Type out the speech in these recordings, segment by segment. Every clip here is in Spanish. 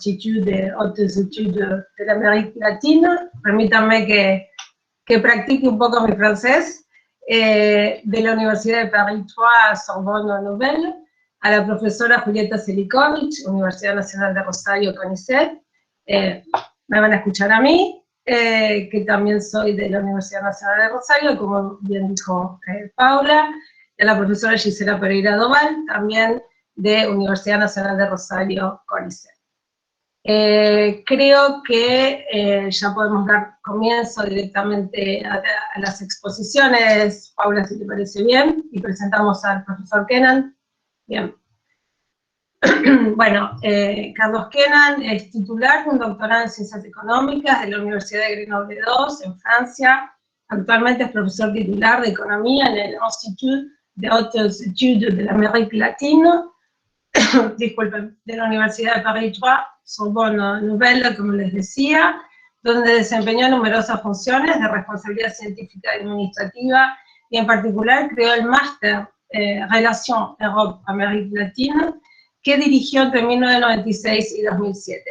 Institut de Hautes Études de l'Amérique Latine. Permítanme que practique un poco mi francés. De la Universidad de Paris 3 Sorbonne Nouvelle, a la profesora Julieta Selikovic, Universidad Nacional de Rosario, CONICET. Me van a escuchar a mí, que también soy de la Universidad Nacional de Rosario, como bien dijo Paula, y a la profesora Gisela Pereira Doval, también de Universidad Nacional de Rosario, CONICET. Creo que ya podemos dar comienzo directamente a las exposiciones. Paula, si te parece bien, y presentamos al profesor Kenan. Bien. Bueno, Carlos Kenan es titular de un doctorado en Ciencias Económicas de la Universidad de Grenoble II, en Francia. Actualmente es profesor titular de Economía en el Institut de Hautes Études de l'Amérique Latine, disculpen, de la Universidad de Paris 3, Sorbonne Nouvelle, como les decía, donde desempeñó numerosas funciones de responsabilidad científica y administrativa, y en particular creó el máster Relations Europe-Amérique Latine, que dirigió entre 1996 y 2007.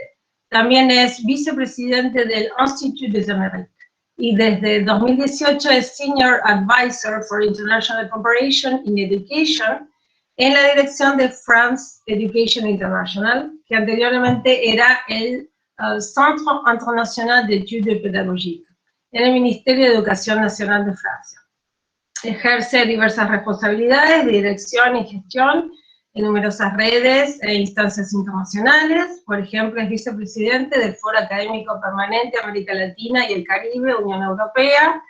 También es vicepresidente del Institut des Amériques, y desde 2018 es Senior Advisor for International Cooperation in Education, en la dirección de France Education International, que anteriormente era el Centre International d'Études Pédagogiques, en el Ministerio de Educación Nacional de Francia. Ejerce diversas responsabilidades de dirección y gestión en numerosas redes e instancias internacionales. Por ejemplo, es vicepresidente del Foro Académico Permanente América Latina y el Caribe, Unión Europea.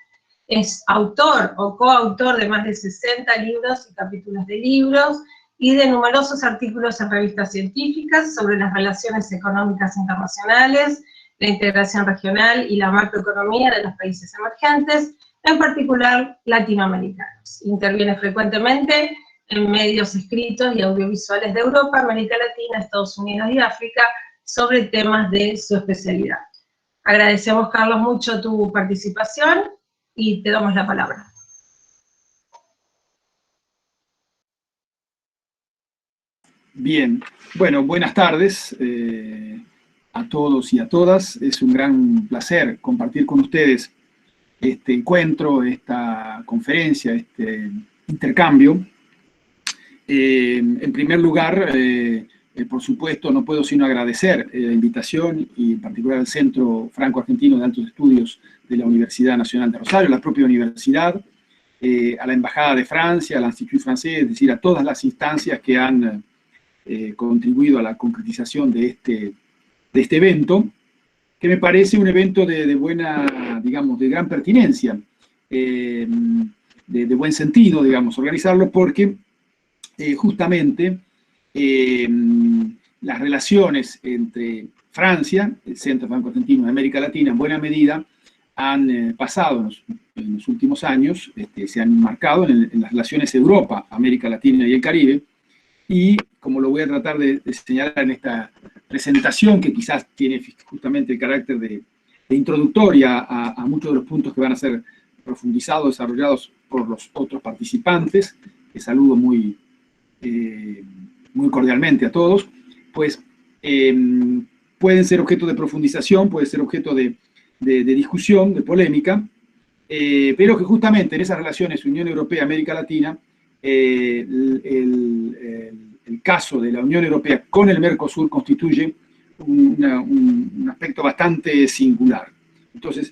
Es autor o coautor de más de 60 libros y capítulos de libros, y de numerosos artículos en revistas científicas sobre las relaciones económicas internacionales, la integración regional y la macroeconomía de los países emergentes, en particular latinoamericanos. Interviene frecuentemente en medios escritos y audiovisuales de Europa, América Latina, Estados Unidos y África, sobre temas de su especialidad. Agradecemos, Carlos, mucho tu participación, y te damos la palabra. Bien, bueno, buenas tardes a todos y a todas. Es un gran placer compartir con ustedes este encuentro, esta conferencia, este intercambio. En primer lugar, por supuesto, no puedo sino agradecer la invitación, y en particular al Centro Franco-Argentino de Altos Estudios de la Universidad Nacional de Rosario, la propia universidad, a la Embajada de Francia, al Institut Français, es decir, a todas las instancias que han contribuido a la concretización de este evento, que me parece un evento de buena, digamos, de gran pertinencia, de buen sentido, digamos, organizarlo, porque justamente las relaciones entre Francia, el Centro Franco-Argentino de América Latina, en buena medida, han pasado en los últimos años, se han marcado en las relaciones Europa, América Latina y el Caribe, y como lo voy a tratar de señalar en esta presentación, que quizás tiene justamente el carácter de introductoria a muchos de los puntos que van a ser profundizados, desarrollados por los otros participantes, que saludo muy cordialmente a todos, pues pueden ser objeto de profundización, puede ser objeto de discusión, de polémica, pero que justamente en esas relaciones Unión Europea-América Latina, el caso de la Unión Europea con el Mercosur constituye un aspecto bastante singular. Entonces,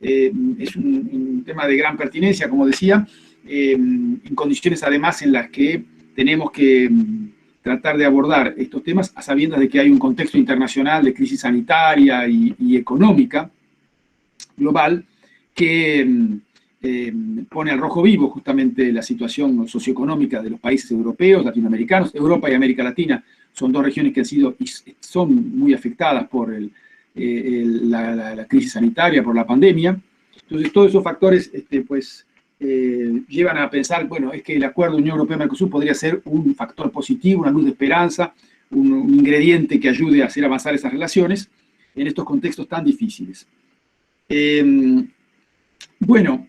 es un tema de gran pertinencia, como decía, en condiciones además en las que tenemos que tratar de abordar estos temas a sabiendas de que hay un contexto internacional de crisis sanitaria y económica global que pone al rojo vivo justamente la situación socioeconómica de los países europeos, latinoamericanos. Europa y América Latina son dos regiones que son muy afectadas por la crisis sanitaria, por la pandemia. Entonces, todos esos factores llevan a pensar, bueno, es que el acuerdo Unión Europea-Mercosur podría ser un factor positivo, una luz de esperanza, un ingrediente que ayude a hacer avanzar esas relaciones en estos contextos tan difíciles. Bueno,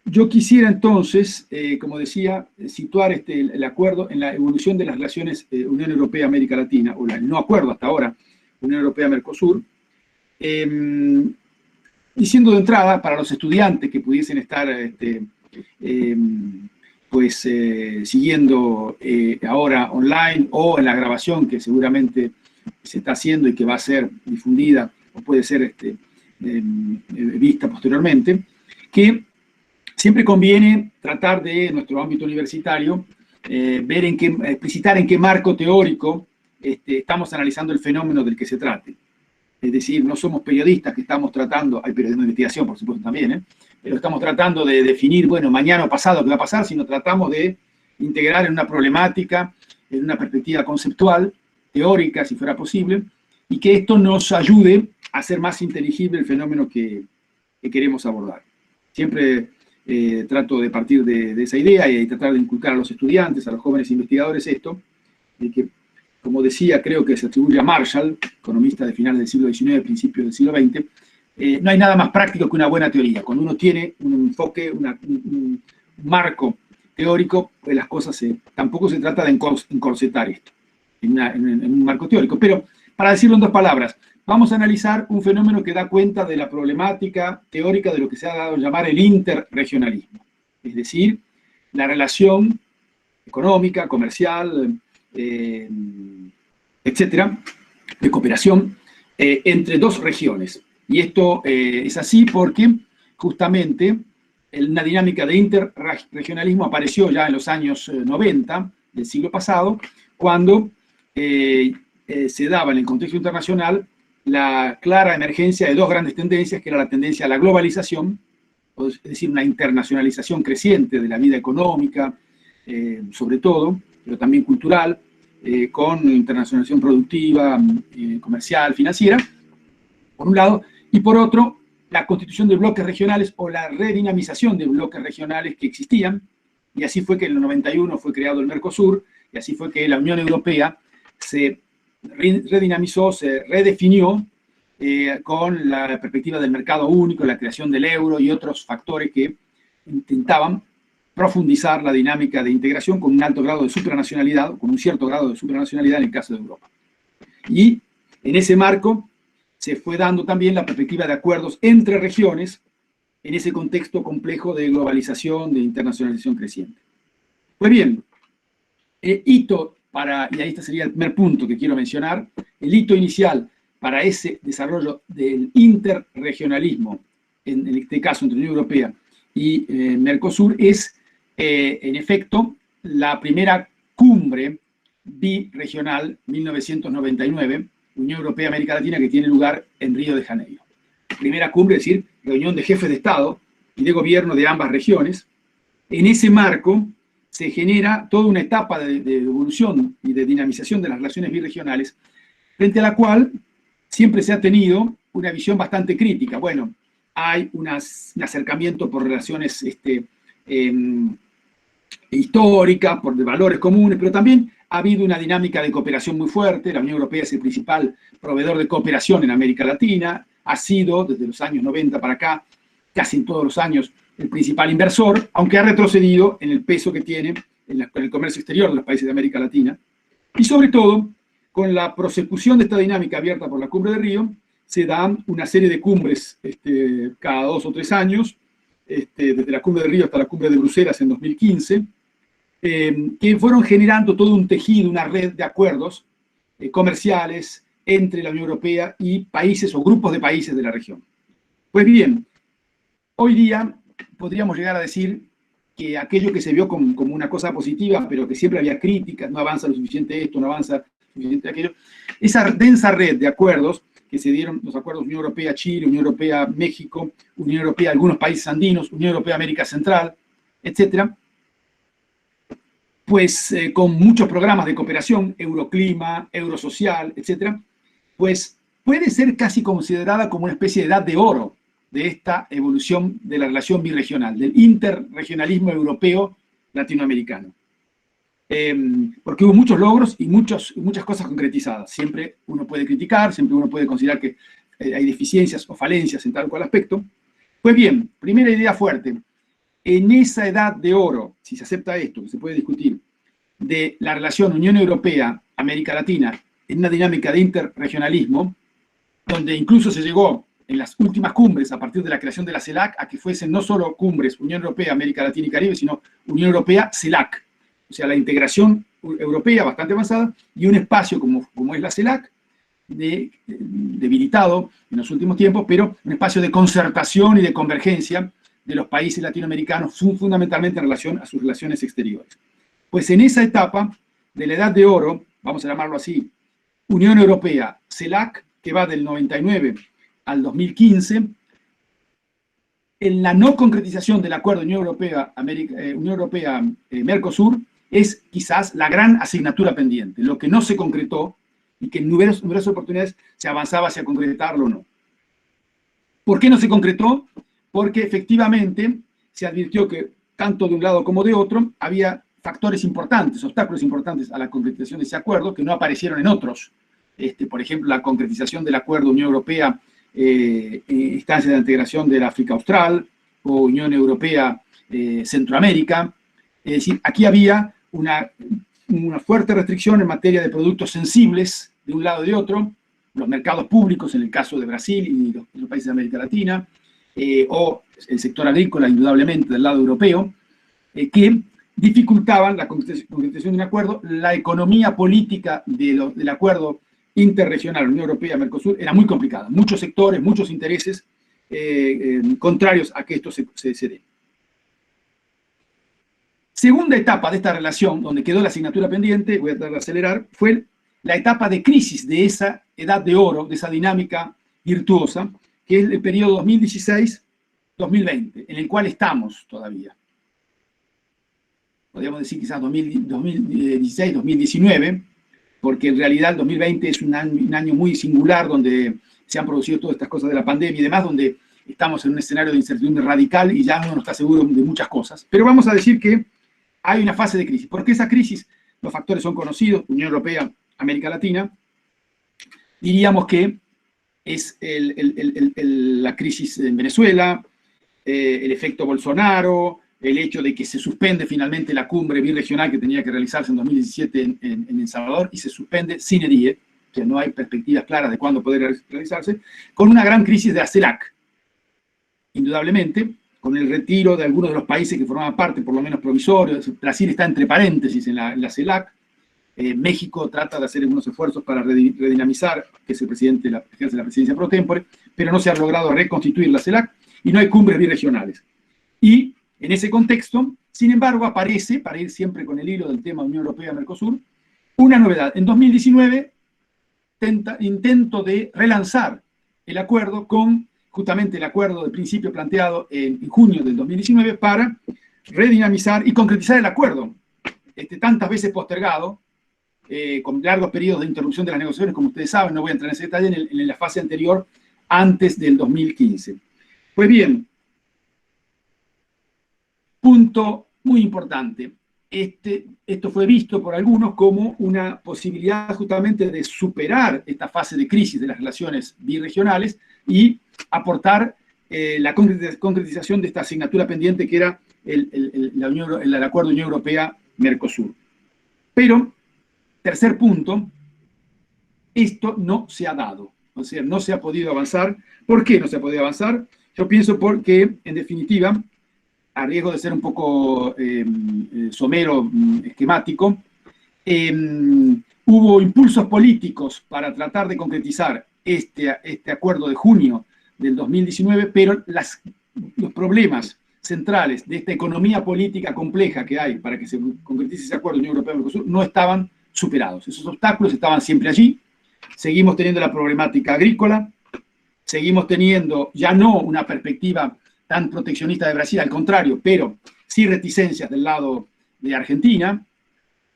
yo quisiera entonces, como decía, situar el acuerdo en la evolución de las relaciones Unión Europea-América Latina, o el no acuerdo hasta ahora, Unión Europea-Mercosur, diciendo de entrada, para los estudiantes que pudiesen estar siguiendo ahora online o en la grabación que seguramente se está haciendo y que va a ser difundida o puede ser vista posteriormente, que siempre conviene tratar de, en nuestro ámbito universitario, explicitar en qué marco teórico estamos analizando el fenómeno del que se trate. Es decir, no somos periodistas que estamos tratando, hay periodismo de investigación, por supuesto, también, pero estamos tratando de definir, bueno, mañana o pasado qué va a pasar, sino tratamos de integrar en una problemática, en una perspectiva conceptual, teórica, si fuera posible, y que esto nos ayude a hacer más inteligible el fenómeno que queremos abordar. Siempre trato de partir de esa idea y tratar de inculcar a los estudiantes, a los jóvenes investigadores esto, de que, como decía, creo que se atribuye a Marshall, economista de finales del siglo XIX, principios del siglo XX, no hay nada más práctico que una buena teoría. Cuando uno tiene un enfoque, un marco teórico, pues las cosas tampoco se trata de encorsetar esto en un marco teórico. Pero, para decirlo en dos palabras, vamos a analizar un fenómeno que da cuenta de la problemática teórica de lo que se ha dado a llamar el interregionalismo. Es decir, la relación económica, comercial, etcétera, de cooperación entre dos regiones. Y esto es así porque justamente una dinámica de interregionalismo apareció ya en los años 90 del siglo pasado, cuando se daba en el contexto internacional la clara emergencia de dos grandes tendencias, que era la tendencia a la globalización, es decir, una internacionalización creciente de la vida económica, sobre todo, pero también cultural, con internacionalización productiva, comercial, financiera, por un lado, y por otro, la constitución de bloques regionales o la redinamización de bloques regionales que existían, y así fue que en el 91 fue creado el Mercosur, y así fue que la Unión Europea se redinamizó, se redefinió con la perspectiva del mercado único, la creación del euro y otros factores que intentaban profundizar la dinámica de integración con un alto grado de supranacionalidad, con un cierto grado de supranacionalidad en el caso de Europa. Y en ese marco se fue dando también la perspectiva de acuerdos entre regiones en ese contexto complejo de globalización, de internacionalización creciente. Pues bien, hito y ahí este sería el primer punto que quiero mencionar, el hito inicial para ese desarrollo del interregionalismo, en este caso entre Unión Europea y Mercosur, es en efecto la primera cumbre birregional 1999, Unión Europea-América Latina, que tiene lugar en Río de Janeiro. Primera cumbre, es decir, reunión de jefes de Estado y de gobierno de ambas regiones. En ese marco se genera toda una etapa de evolución y de dinamización de las relaciones birregionales, frente a la cual siempre se ha tenido una visión bastante crítica. Bueno, hay un acercamiento por relaciones históricas, por valores comunes, pero también ha habido una dinámica de cooperación muy fuerte. La Unión Europea es el principal proveedor de cooperación en América Latina, ha sido desde los años 90 para acá, casi en todos los años, el principal inversor, aunque ha retrocedido en el peso que tiene en el comercio exterior de los países de América Latina. Y sobre todo, con la prosecución de esta dinámica abierta por la Cumbre de Río, se dan una serie de cumbres cada 2 o 3 años, desde la Cumbre de Río hasta la Cumbre de Bruselas en 2015, que fueron generando todo un tejido, una red de acuerdos comerciales entre la Unión Europea y países o grupos de países de la región. Pues bien, hoy día podríamos llegar a decir que aquello que se vio como una cosa positiva, pero que siempre había críticas, no avanza lo suficiente esto, no avanza lo suficiente aquello, esa densa red de acuerdos que se dieron, los acuerdos Unión Europea-Chile, Unión Europea-México, Unión Europea-algunos países andinos, Unión Europea-América Central, etcétera, pues con muchos programas de cooperación, Euroclima, Eurosocial, etcétera, pues puede ser casi considerada como una especie de edad de oro de esta evolución de la relación birregional, del interregionalismo europeo latinoamericano. Porque hubo muchos logros y muchas cosas concretizadas. Siempre uno puede criticar, siempre uno puede considerar que hay deficiencias o falencias en tal o cual aspecto. Pues bien, primera idea fuerte. en esa edad de oro, si se acepta esto, que se puede discutir, de la relación Unión Europea-América Latina en una dinámica de interregionalismo, donde incluso se llegó en las últimas cumbres, a partir de la creación de la CELAC, a que fuesen no solo cumbres Unión Europea, América Latina y Caribe, sino Unión Europea, CELAC. O sea, la integración europea bastante avanzada y un espacio como es la CELAC, debilitado en los últimos tiempos, pero un espacio de concertación y de convergencia de los países latinoamericanos, fundamentalmente en relación a sus relaciones exteriores. Pues en esa etapa de la edad de oro, vamos a llamarlo así, Unión Europea, CELAC, que va del 99 al 2015, en la no concretización del acuerdo Unión Europea-Mercosur es quizás la gran asignatura pendiente, lo que no se concretó y que en numerosas oportunidades se avanzaba hacia concretarlo o no. ¿Por qué no se concretó? Porque efectivamente se advirtió que tanto de un lado como de otro había factores importantes, obstáculos importantes a la concretización de ese acuerdo que no aparecieron en otros. Por ejemplo, la concretización del acuerdo Unión Europea, instancia de integración del África Austral, o Unión Europea Centroamérica. Es decir, aquí había una fuerte restricción en materia de productos sensibles de un lado y de otro, los mercados públicos en el caso de Brasil y los países de América Latina, o el sector agrícola indudablemente del lado europeo, que dificultaban la concretización de un acuerdo. La economía política del acuerdo interregional Unión Europea-Mercosur era muy complicada, muchos sectores, muchos intereses contrarios a que esto se dé. Segunda etapa de esta relación, donde quedó la asignatura pendiente, voy a tratar de acelerar, fue la etapa de crisis de esa edad de oro, de esa dinámica virtuosa, que es el periodo 2016-2020, en el cual estamos todavía. Podríamos decir quizás 2016-2019, porque en realidad el 2020 es un año muy singular, donde se han producido todas estas cosas de la pandemia y demás, donde estamos en un escenario de incertidumbre radical y ya uno no está seguro de muchas cosas. Pero vamos a decir que hay una fase de crisis. ¿Por qué esa crisis? Los factores son conocidos, Unión Europea, América Latina. Diríamos que es la crisis en Venezuela, el efecto Bolsonaro, el hecho de que se suspende finalmente la cumbre birregional que tenía que realizarse en 2017 en El Salvador, y se suspende sine die, que no hay perspectivas claras de cuándo poder realizarse, con una gran crisis de la CELAC, indudablemente, con el retiro de algunos de los países que formaban parte, por lo menos provisorios. Brasil está entre paréntesis en la CELAC. México trata de hacer algunos esfuerzos para redinamizar, que es el presidente ejerce la presidencia pro tempore, pero no se ha logrado reconstituir la CELAC y no hay cumbres birregionales. Y en ese contexto, sin embargo, aparece, para ir siempre con el hilo del tema Unión Europea-Mercosur, una novedad. En 2019, intento de relanzar el acuerdo con justamente el acuerdo de principio planteado en junio del 2019 para redinamizar y concretizar el acuerdo, tantas veces postergado, con largos periodos de interrupción de las negociaciones, como ustedes saben, no voy a entrar en ese detalle, en la fase anterior, antes del 2015. Pues bien, punto muy importante. Esto fue visto por algunos como una posibilidad justamente de superar esta fase de crisis de las relaciones birregionales y aportar la concretización de esta asignatura pendiente que era el acuerdo Unión Europea-Mercosur. Pero, tercer punto, esto no se ha dado, o sea, no se ha podido avanzar. ¿Por qué no se ha podido avanzar? Yo pienso porque, en definitiva, a riesgo de ser un poco somero, esquemático, hubo impulsos políticos para tratar de concretizar este acuerdo de junio del 2019, pero los problemas centrales de esta economía política compleja que hay para que se concretice ese acuerdo Unión Europea-Mercosur no estaban superados. Esos obstáculos estaban siempre allí. Seguimos teniendo la problemática agrícola, seguimos teniendo ya no una perspectiva tan proteccionista de Brasil, al contrario, pero sí reticencias del lado de Argentina,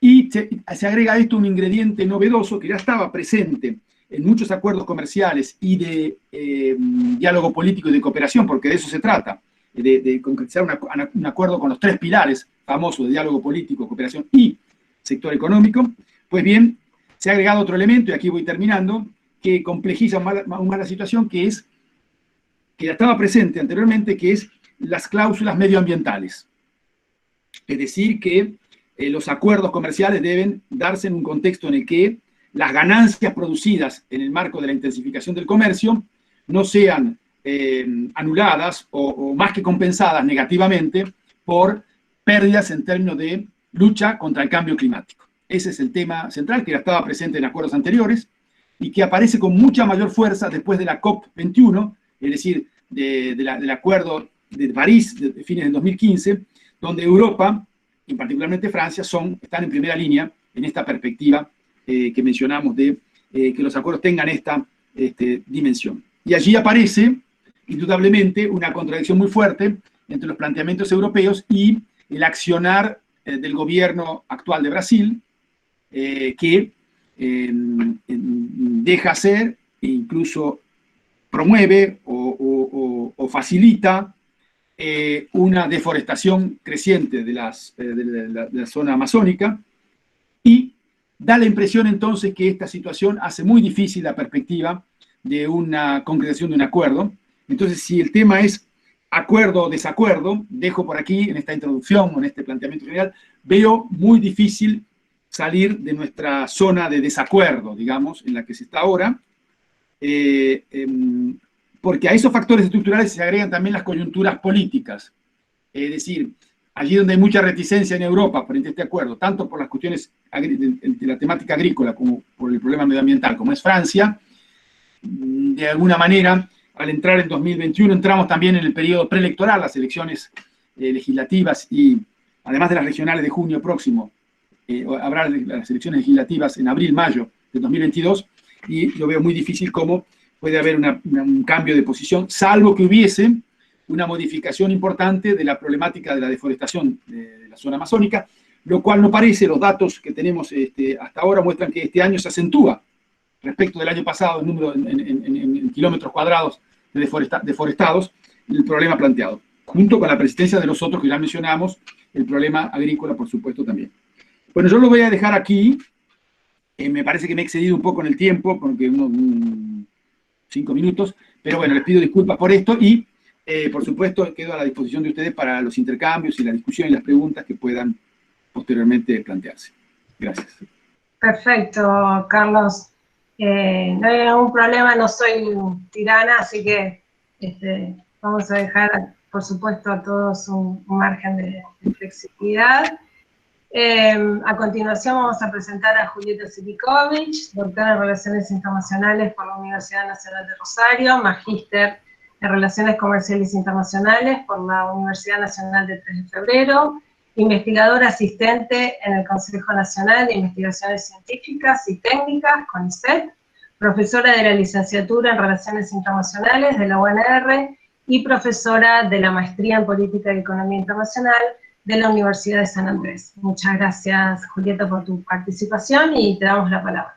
y se agrega a esto un ingrediente novedoso que ya estaba presente en muchos acuerdos comerciales y de diálogo político y de cooperación, porque de eso se trata, de concretizar un acuerdo con los tres pilares famosos de diálogo político, cooperación y sector económico. Pues bien, se ha agregado otro elemento, y aquí voy terminando, que complejiza aún más la situación, que ya estaba presente anteriormente, que es las cláusulas medioambientales. Es decir, que los acuerdos comerciales deben darse en un contexto en el que las ganancias producidas en el marco de la intensificación del comercio no sean anuladas o más que compensadas negativamente por pérdidas en términos de lucha contra el cambio climático. Ese es el tema central que ya estaba presente en acuerdos anteriores y que aparece con mucha mayor fuerza después de la COP21, es decir, del Acuerdo de París de fines del 2015, donde Europa, y particularmente Francia, están en primera línea en esta perspectiva que mencionamos de que los acuerdos tengan esta dimensión. Y allí aparece, indudablemente, una contradicción muy fuerte entre los planteamientos europeos y el accionar del gobierno actual de Brasil, que deja hacer e incluso promueve o facilita una deforestación creciente de la zona amazónica y da la impresión entonces que esta situación hace muy difícil la perspectiva de una concretación de un acuerdo. Entonces, si el tema es acuerdo o desacuerdo, dejo por aquí, en esta introducción o en este planteamiento general, veo muy difícil salir de nuestra zona de desacuerdo, digamos, en la que se está ahora, porque a esos factores estructurales se agregan también las coyunturas políticas. Es decir, allí donde hay mucha reticencia en Europa frente a este acuerdo, tanto por las cuestiones de la temática agrícola como por el problema medioambiental, como es Francia, de alguna manera, al entrar en 2021, entramos también en el periodo preelectoral, las elecciones legislativas y además de las regionales de junio próximo, habrá las elecciones legislativas en abril, mayo de 2022, y yo veo muy difícil cómo puede haber un cambio de posición, salvo que hubiese una modificación importante de la problemática de la deforestación de la zona amazónica, lo cual no parece. Los datos que tenemos hasta ahora muestran que este año se acentúa respecto del año pasado el número en kilómetros cuadrados de deforestados, el problema planteado, junto con la persistencia de los otros que ya mencionamos, el problema agrícola, por supuesto, también. Bueno, yo lo voy a dejar aquí. Me parece que me he excedido un poco en el tiempo, porque unos 5 minutos, pero bueno, les pido disculpas por esto y, por supuesto, quedo a la disposición de ustedes para los intercambios y la discusión y las preguntas que puedan posteriormente plantearse. Gracias. Perfecto, Carlos. No hay ningún problema, no soy tirana, así que vamos a dejar, por supuesto, a todos un margen de flexibilidad. A continuación vamos a presentar a Julieta Silikovich, doctora en Relaciones Internacionales por la Universidad Nacional de Rosario, magíster en Relaciones Comerciales Internacionales por la Universidad Nacional de 3 de Febrero, investigadora asistente en el Consejo Nacional de Investigaciones Científicas y Técnicas, CONICET, profesora de la licenciatura en Relaciones Internacionales de la UNR y profesora de la Maestría en Política y Economía Internacional de la Universidad de San Andrés. Muchas gracias, Julieta, por tu participación y te damos la palabra.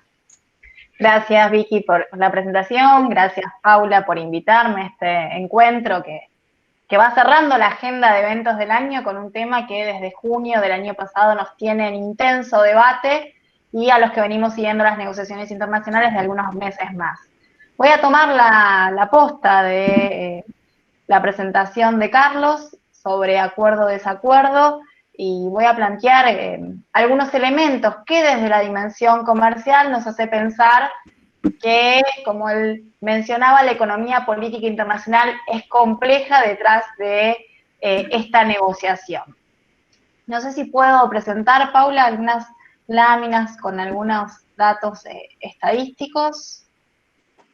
Gracias, Vicky, por la presentación. Gracias, Paula, por invitarme a este encuentro que va cerrando la agenda de eventos del año con un tema que desde junio del año pasado nos tiene en intenso debate y a los que venimos siguiendo las negociaciones internacionales de algunos meses más. Voy a tomar la posta de la presentación de Carlos sobre acuerdo-desacuerdo y voy a plantear algunos elementos que desde la dimensión comercial nos hace pensar que, como él mencionaba, la economía política internacional es compleja detrás de esta negociación. No sé si puedo presentar, Paula, algunas láminas con algunos datos estadísticos.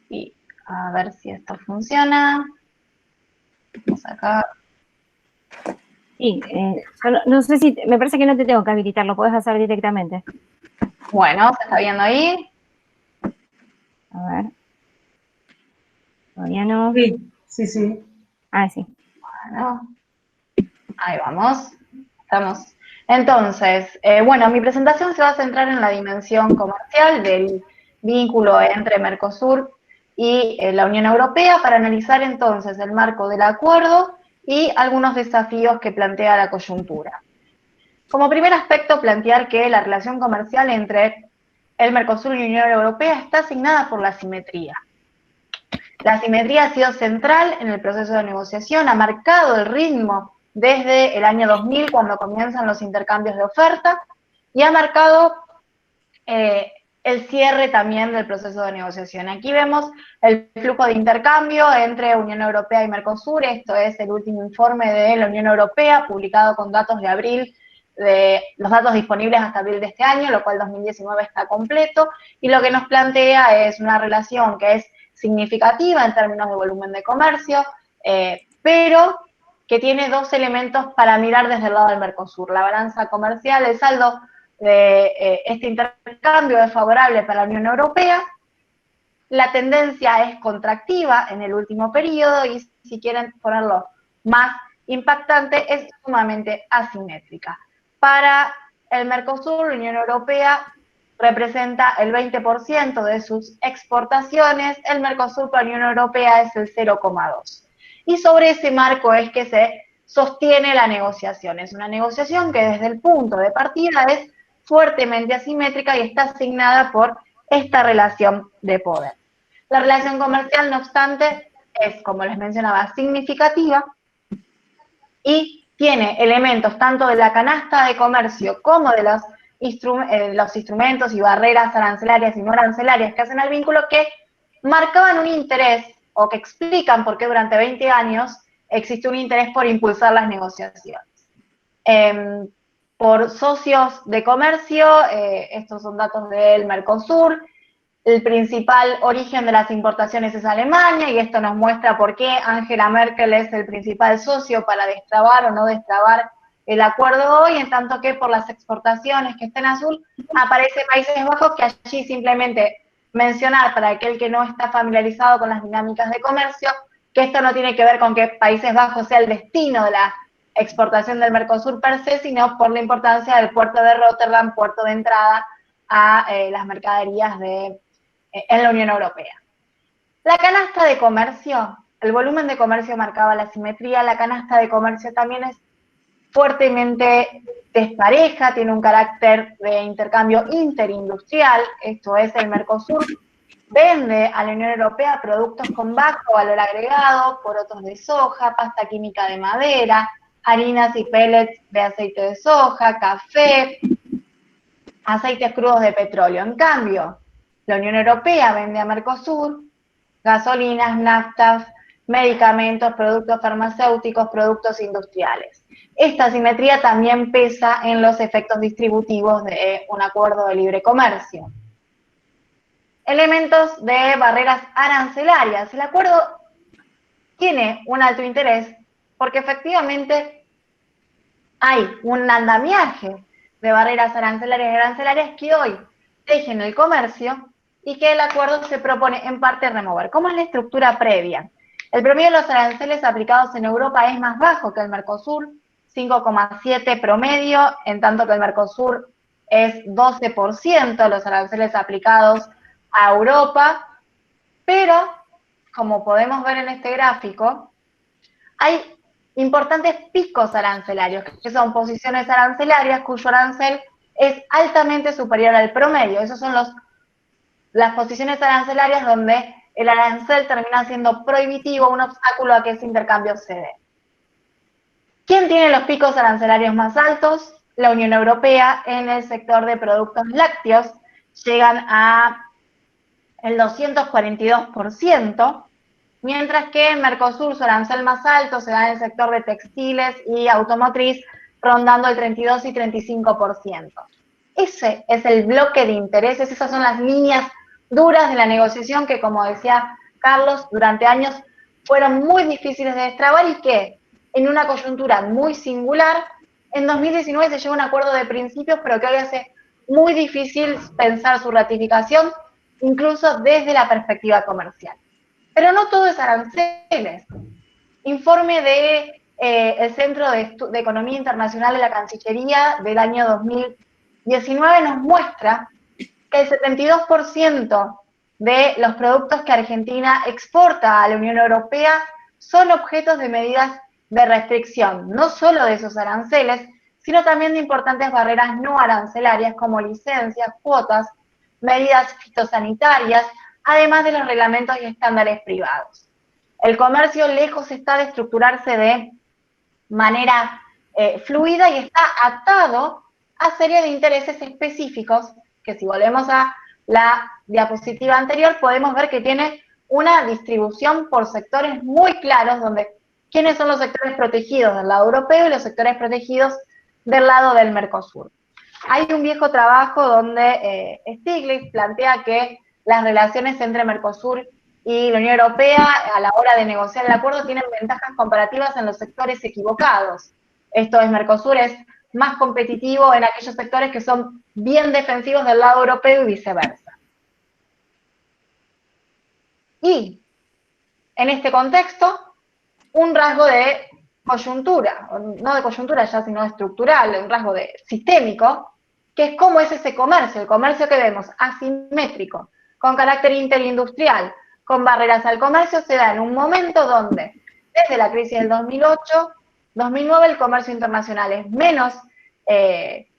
Y a ver si esto funciona. Vamos acá. Sí, no sé si, me parece que no te tengo que habilitar, lo puedes hacer directamente. Bueno, ¿se está viendo ahí? A ver. Todavía no. Sí, sí. Ah, sí. Bueno, ahí vamos. Estamos. Entonces, bueno, mi presentación se va a centrar en la dimensión comercial del vínculo entre Mercosur y la Unión Europea para analizar entonces el marco del acuerdo y algunos desafíos que plantea la coyuntura. Como primer aspecto, plantear que la relación comercial entre el Mercosur y la Unión Europea está asignada por la simetría. La asimetría ha sido central en el proceso de negociación, ha marcado el ritmo desde el año 2000, cuando comienzan los intercambios de oferta, y ha marcado el cierre también del proceso de negociación. Aquí vemos el flujo de intercambio entre Unión Europea y Mercosur. Esto es el último informe de la Unión Europea, publicado con datos de abril, de los datos disponibles hasta abril de este año, lo cual 2019 está completo, y lo que nos plantea es una relación que es significativa en términos de volumen de comercio, pero que tiene dos elementos para mirar desde el lado del Mercosur: la balanza comercial, el saldo de este intercambio es favorable para la Unión Europea, la tendencia es contractiva en el último periodo, y si quieren ponerlo más impactante, es sumamente asimétrica. Para el Mercosur, la Unión Europea representa el 20% de sus exportaciones, el Mercosur para la Unión Europea es el 0,2%. Y sobre ese marco es que se sostiene la negociación. Es una negociación que desde el punto de partida es fuertemente asimétrica y está asignada por esta relación de poder. La relación comercial, no obstante, es, como les mencionaba, significativa y tiene elementos tanto de la canasta de comercio como de los instrumentos y barreras arancelarias y no arancelarias que hacen al vínculo, que marcaban un interés o que explican por qué durante 20 años existe un interés por impulsar las negociaciones. Por socios de comercio, estos son datos del Mercosur, el principal origen de las importaciones es Alemania, y esto nos muestra por qué Angela Merkel es el principal socio para destrabar o no destrabar el acuerdo hoy, en tanto que por las exportaciones, que está en azul, aparece Países Bajos, que allí simplemente mencionar, para aquel que no está familiarizado con las dinámicas de comercio, que esto no tiene que ver con que Países Bajos sea el destino de la exportación del Mercosur per se, sino por la importancia del puerto de Rotterdam, puerto de entrada a las mercaderías en la Unión Europea. La canasta de comercio, el volumen de comercio marcaba la simetría. La canasta de comercio también es fuertemente despareja, tiene un carácter de intercambio interindustrial, esto es, el Mercosur vende a la Unión Europea productos con bajo valor agregado, porotos de soja, pasta química de madera, harinas y pellets de aceite de soja, café, aceites crudos de petróleo. En cambio, la Unión Europea vende a Mercosur gasolinas, naftas, medicamentos, productos farmacéuticos, productos industriales. Esta asimetría también pesa en los efectos distributivos de un acuerdo de libre comercio. Elementos de barreras arancelarias. El acuerdo tiene un alto interés porque efectivamente hay un andamiaje de barreras arancelarias que hoy tejen el comercio y que el acuerdo se propone en parte remover. ¿Cómo es la estructura previa? El promedio de los aranceles aplicados en Europa es más bajo que el Mercosur, 5,7 promedio, en tanto que el Mercosur es 12% los aranceles aplicados a Europa, pero, como podemos ver en este gráfico, hay importantes picos arancelarios, que son posiciones arancelarias cuyo arancel es altamente superior al promedio. Esos son las posiciones arancelarias donde el arancel termina siendo prohibitivo, un obstáculo a que ese intercambio se dé. ¿Quién tiene los picos arancelarios más altos? La Unión Europea. En el sector de productos lácteos llegan a el 242%, mientras que en Mercosur su arancel más alto se da en el sector de textiles y automotriz, rondando el 32 y 35%. Ese es el bloque de intereses, esas son las líneas duras de la negociación que, como decía Carlos, durante años fueron muy difíciles de destrabar y que, en una coyuntura muy singular, en 2019 se llegó a un acuerdo de principios, pero que hoy hace muy difícil pensar su ratificación, incluso desde la perspectiva comercial. Pero no todo es aranceles. Informe de el Centro de Economía Internacional de la Cancillería del año 2019 nos muestra que el 72% de los productos que Argentina exporta a la Unión Europea son objetos de medidas de restricción, no solo de esos aranceles, sino también de importantes barreras no arancelarias como licencias, cuotas, medidas fitosanitarias, además de los reglamentos y estándares privados. El comercio lejos está de estructurarse de manera fluida y está atado a serie de intereses específicos que, si volvemos a la diapositiva anterior, podemos ver que tiene una distribución por sectores muy claros, donde quiénes son los sectores protegidos del lado europeo y los sectores protegidos del lado del Mercosur. Hay un viejo trabajo donde Stiglitz plantea que las relaciones entre Mercosur y la Unión Europea a la hora de negociar el acuerdo tienen ventajas comparativas en los sectores equivocados. Esto es, Mercosur es más competitivo en aquellos sectores que son bien defensivos del lado europeo y viceversa. Y en este contexto, un rasgo de coyuntura, no de coyuntura ya, sino estructural, un rasgo de sistémico, que es cómo es ese comercio, el comercio que vemos asimétrico, con carácter interindustrial, con barreras al comercio, se da en un momento donde, desde la crisis del 2008, 2009, el comercio internacional es menos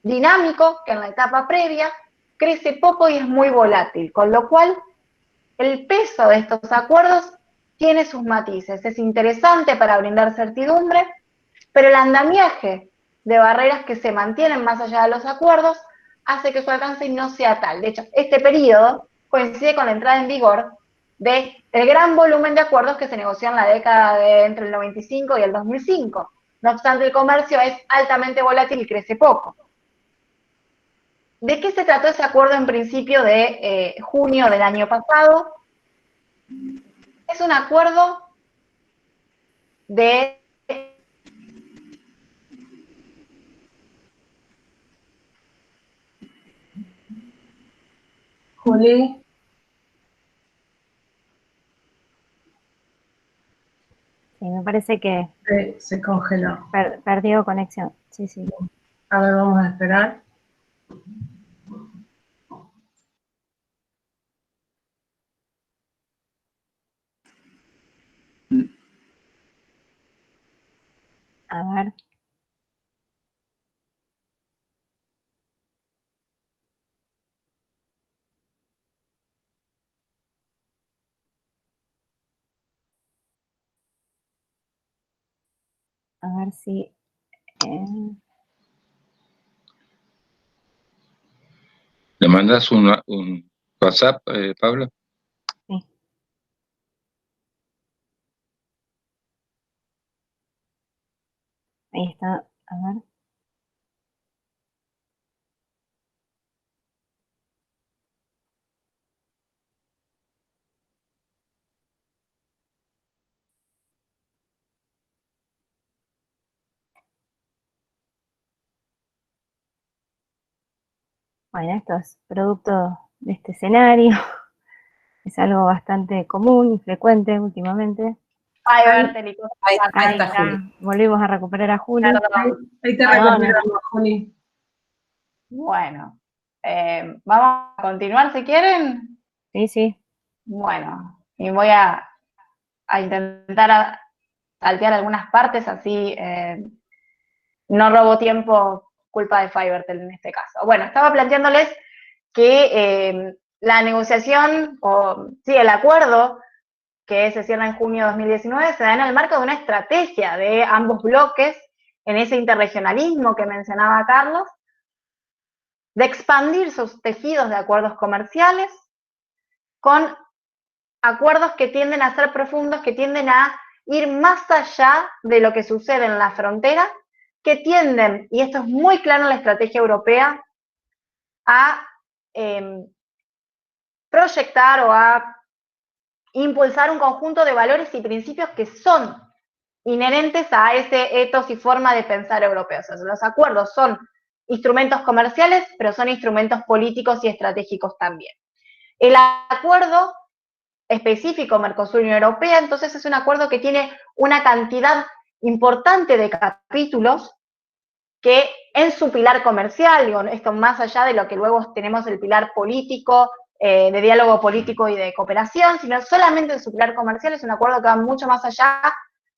dinámico que en la etapa previa, crece poco y es muy volátil, con lo cual el peso de estos acuerdos tiene sus matices. Es interesante para brindar certidumbre, pero el andamiaje de barreras que se mantienen más allá de los acuerdos hace que su alcance no sea tal. De hecho, este periodo coincide con la entrada en vigor del gran volumen de acuerdos que se negoció en la década de entre el 95 y el 2005. No obstante, el comercio es altamente volátil y crece poco. ¿De qué se trató ese acuerdo en principio de junio del año pasado? Es un acuerdo de Juli. Sí, me parece que Se congeló. perdió conexión. Sí, sí. A ver, vamos a esperar. A ver. A ver si... ¿Le mandas un WhatsApp, Pablo? Sí. Ahí está. A ver. Bueno, esto es producto de este escenario. Es algo bastante común y frecuente últimamente. Ahí está Juli. Volvimos a recuperar a Juli. Ahí te recuperamos, Juli. Bueno, vamos a continuar si quieren. Sí, sí. Bueno, y voy a intentar saltear algunas partes, así no robo tiempo, culpa de Fivertel en este caso. Bueno, estaba planteándoles que la negociación, el acuerdo que se cierra en junio de 2019, se da en el marco de una estrategia de ambos bloques, en ese interregionalismo que mencionaba Carlos, de expandir sus tejidos de acuerdos comerciales con acuerdos que tienden a ser profundos, que tienden a ir más allá de lo que sucede en la frontera, que tienden, y esto es muy claro en la estrategia europea, a proyectar o a impulsar un conjunto de valores y principios que son inherentes a ese ethos y forma de pensar europeo. O sea, los acuerdos son instrumentos comerciales, pero son instrumentos políticos y estratégicos también. El acuerdo específico Mercosur-Unión Europea, entonces es un acuerdo que tiene una cantidad importante de capítulos que en su pilar comercial, digo, esto más allá de lo que luego tenemos el pilar político, de diálogo político y de cooperación, sino solamente en su pilar comercial, es un acuerdo que va mucho más allá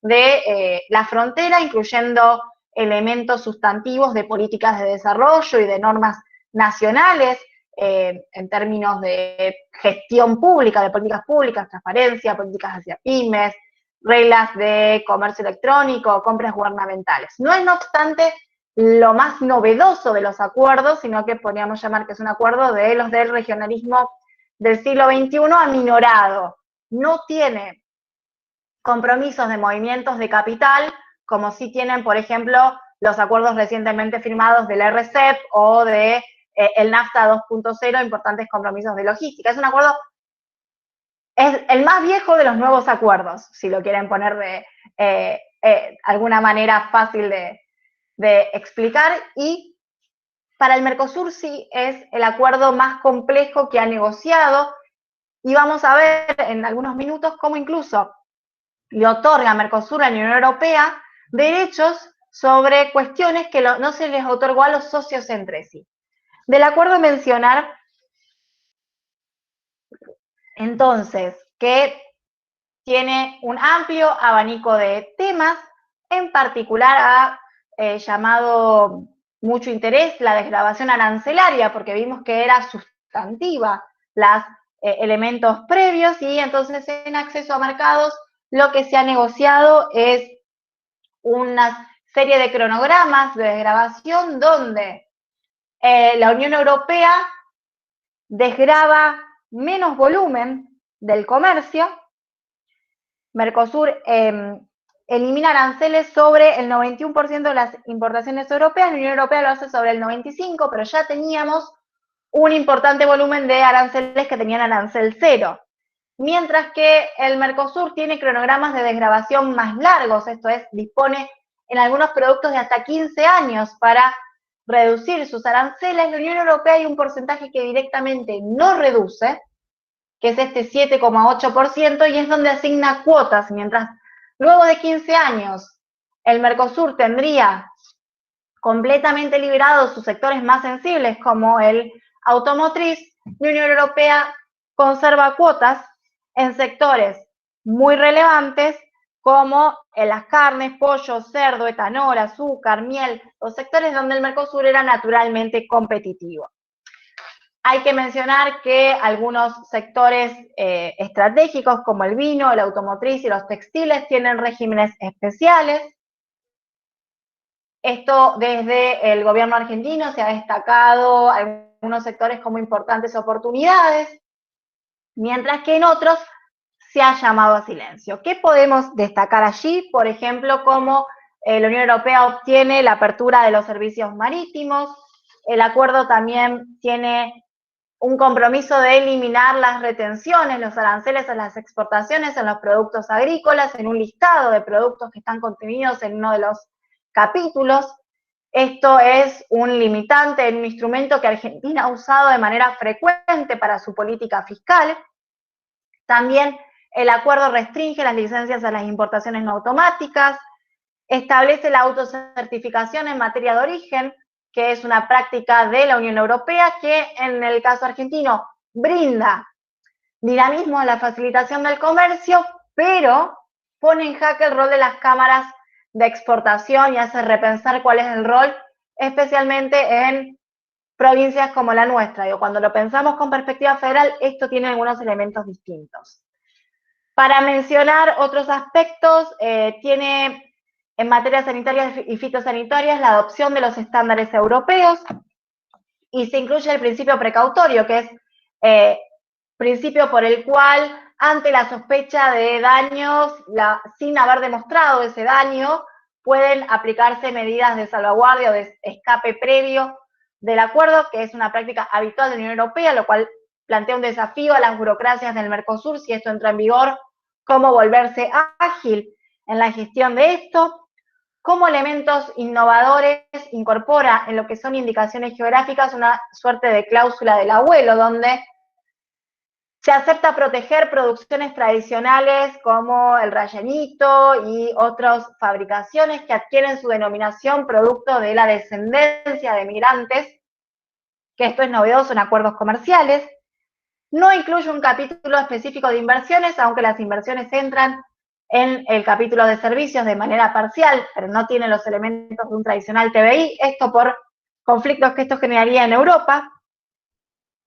de la frontera, incluyendo elementos sustantivos de políticas de desarrollo y de normas nacionales, en términos de gestión pública, de políticas públicas, transparencia, políticas hacia pymes, reglas de comercio electrónico, compras gubernamentales. No es, no obstante, lo más novedoso de los acuerdos, sino que podríamos llamar que es un acuerdo de los del regionalismo del siglo XXI aminorado. No tiene compromisos de movimientos de capital, como sí tienen, por ejemplo, los acuerdos recientemente firmados del RCEP o de el NAFTA 2.0, importantes compromisos de logística. Es un acuerdo, es el más viejo de los nuevos acuerdos, si lo quieren poner de alguna manera fácil de explicar, y para el Mercosur sí es el acuerdo más complejo que ha negociado, y vamos a ver en algunos minutos cómo incluso le otorga a Mercosur a la Unión Europea derechos sobre cuestiones que no se les otorgó a los socios entre sí. Del acuerdo mencionar, entonces, que tiene un amplio abanico de temas, en particular ha llamado mucho interés la desgravación arancelaria, porque vimos que era sustantiva los elementos previos, y entonces en acceso a mercados lo que se ha negociado es una serie de cronogramas de desgravación donde la Unión Europea desgrava menos volumen del comercio, Mercosur elimina aranceles sobre el 91% de las importaciones europeas, la Unión Europea lo hace sobre el 95%, pero ya teníamos un importante volumen de aranceles que tenían arancel cero. Mientras que el Mercosur tiene cronogramas de desgravación más largos, esto es, dispone en algunos productos de hasta 15 años para reducir sus aranceles. En la Unión Europea hay un porcentaje que directamente no reduce, que es este 7,8%, y es donde asigna cuotas, mientras luego de 15 años el Mercosur tendría completamente liberados sus sectores más sensibles, como el automotriz. La Unión Europea conserva cuotas en sectores muy relevantes, como en las carnes, pollo, cerdo, etanol, azúcar, miel, los sectores donde el Mercosur era naturalmente competitivo. Hay que mencionar que algunos sectores estratégicos, como el vino, el automotriz y los textiles, tienen regímenes especiales. Esto desde el gobierno argentino se ha destacado algunos sectores como importantes oportunidades, mientras que en otros se ha llamado a silencio. ¿Qué podemos destacar allí? Por ejemplo, cómo la Unión Europea obtiene la apertura de los servicios marítimos. El acuerdo también tiene un compromiso de eliminar las retenciones, los aranceles a las exportaciones en los productos agrícolas, en un listado de productos que están contenidos en uno de los capítulos. Esto es un limitante, un instrumento que Argentina ha usado de manera frecuente para su política fiscal. También el acuerdo restringe las licencias a las importaciones no automáticas, establece la autocertificación en materia de origen, que es una práctica de la Unión Europea que en el caso argentino brinda dinamismo a la facilitación del comercio, pero pone en jaque el rol de las cámaras de exportación y hace repensar cuál es el rol, especialmente en provincias como la nuestra. Digo, cuando lo pensamos con perspectiva federal, esto tiene algunos elementos distintos. Para mencionar otros aspectos, tiene en materia sanitaria y fitosanitarias la adopción de los estándares europeos, y se incluye el principio precautorio, que es principio por el cual, ante la sospecha de daños, sin haber demostrado ese daño, pueden aplicarse medidas de salvaguardia o de escape previo del acuerdo, que es una práctica habitual de la Unión Europea, lo cual plantea un desafío a las burocracias del Mercosur, si esto entra en vigor, cómo volverse ágil en la gestión de esto. Como elementos innovadores incorpora en lo que son indicaciones geográficas una suerte de cláusula del abuelo, donde se acepta proteger producciones tradicionales como el rellenito y otras fabricaciones que adquieren su denominación producto de la descendencia de migrantes, que esto es novedoso en acuerdos comerciales. No incluye un capítulo específico de inversiones, aunque las inversiones entran en el capítulo de servicios de manera parcial, pero no tiene los elementos de un tradicional TBI, esto por conflictos que esto generaría en Europa.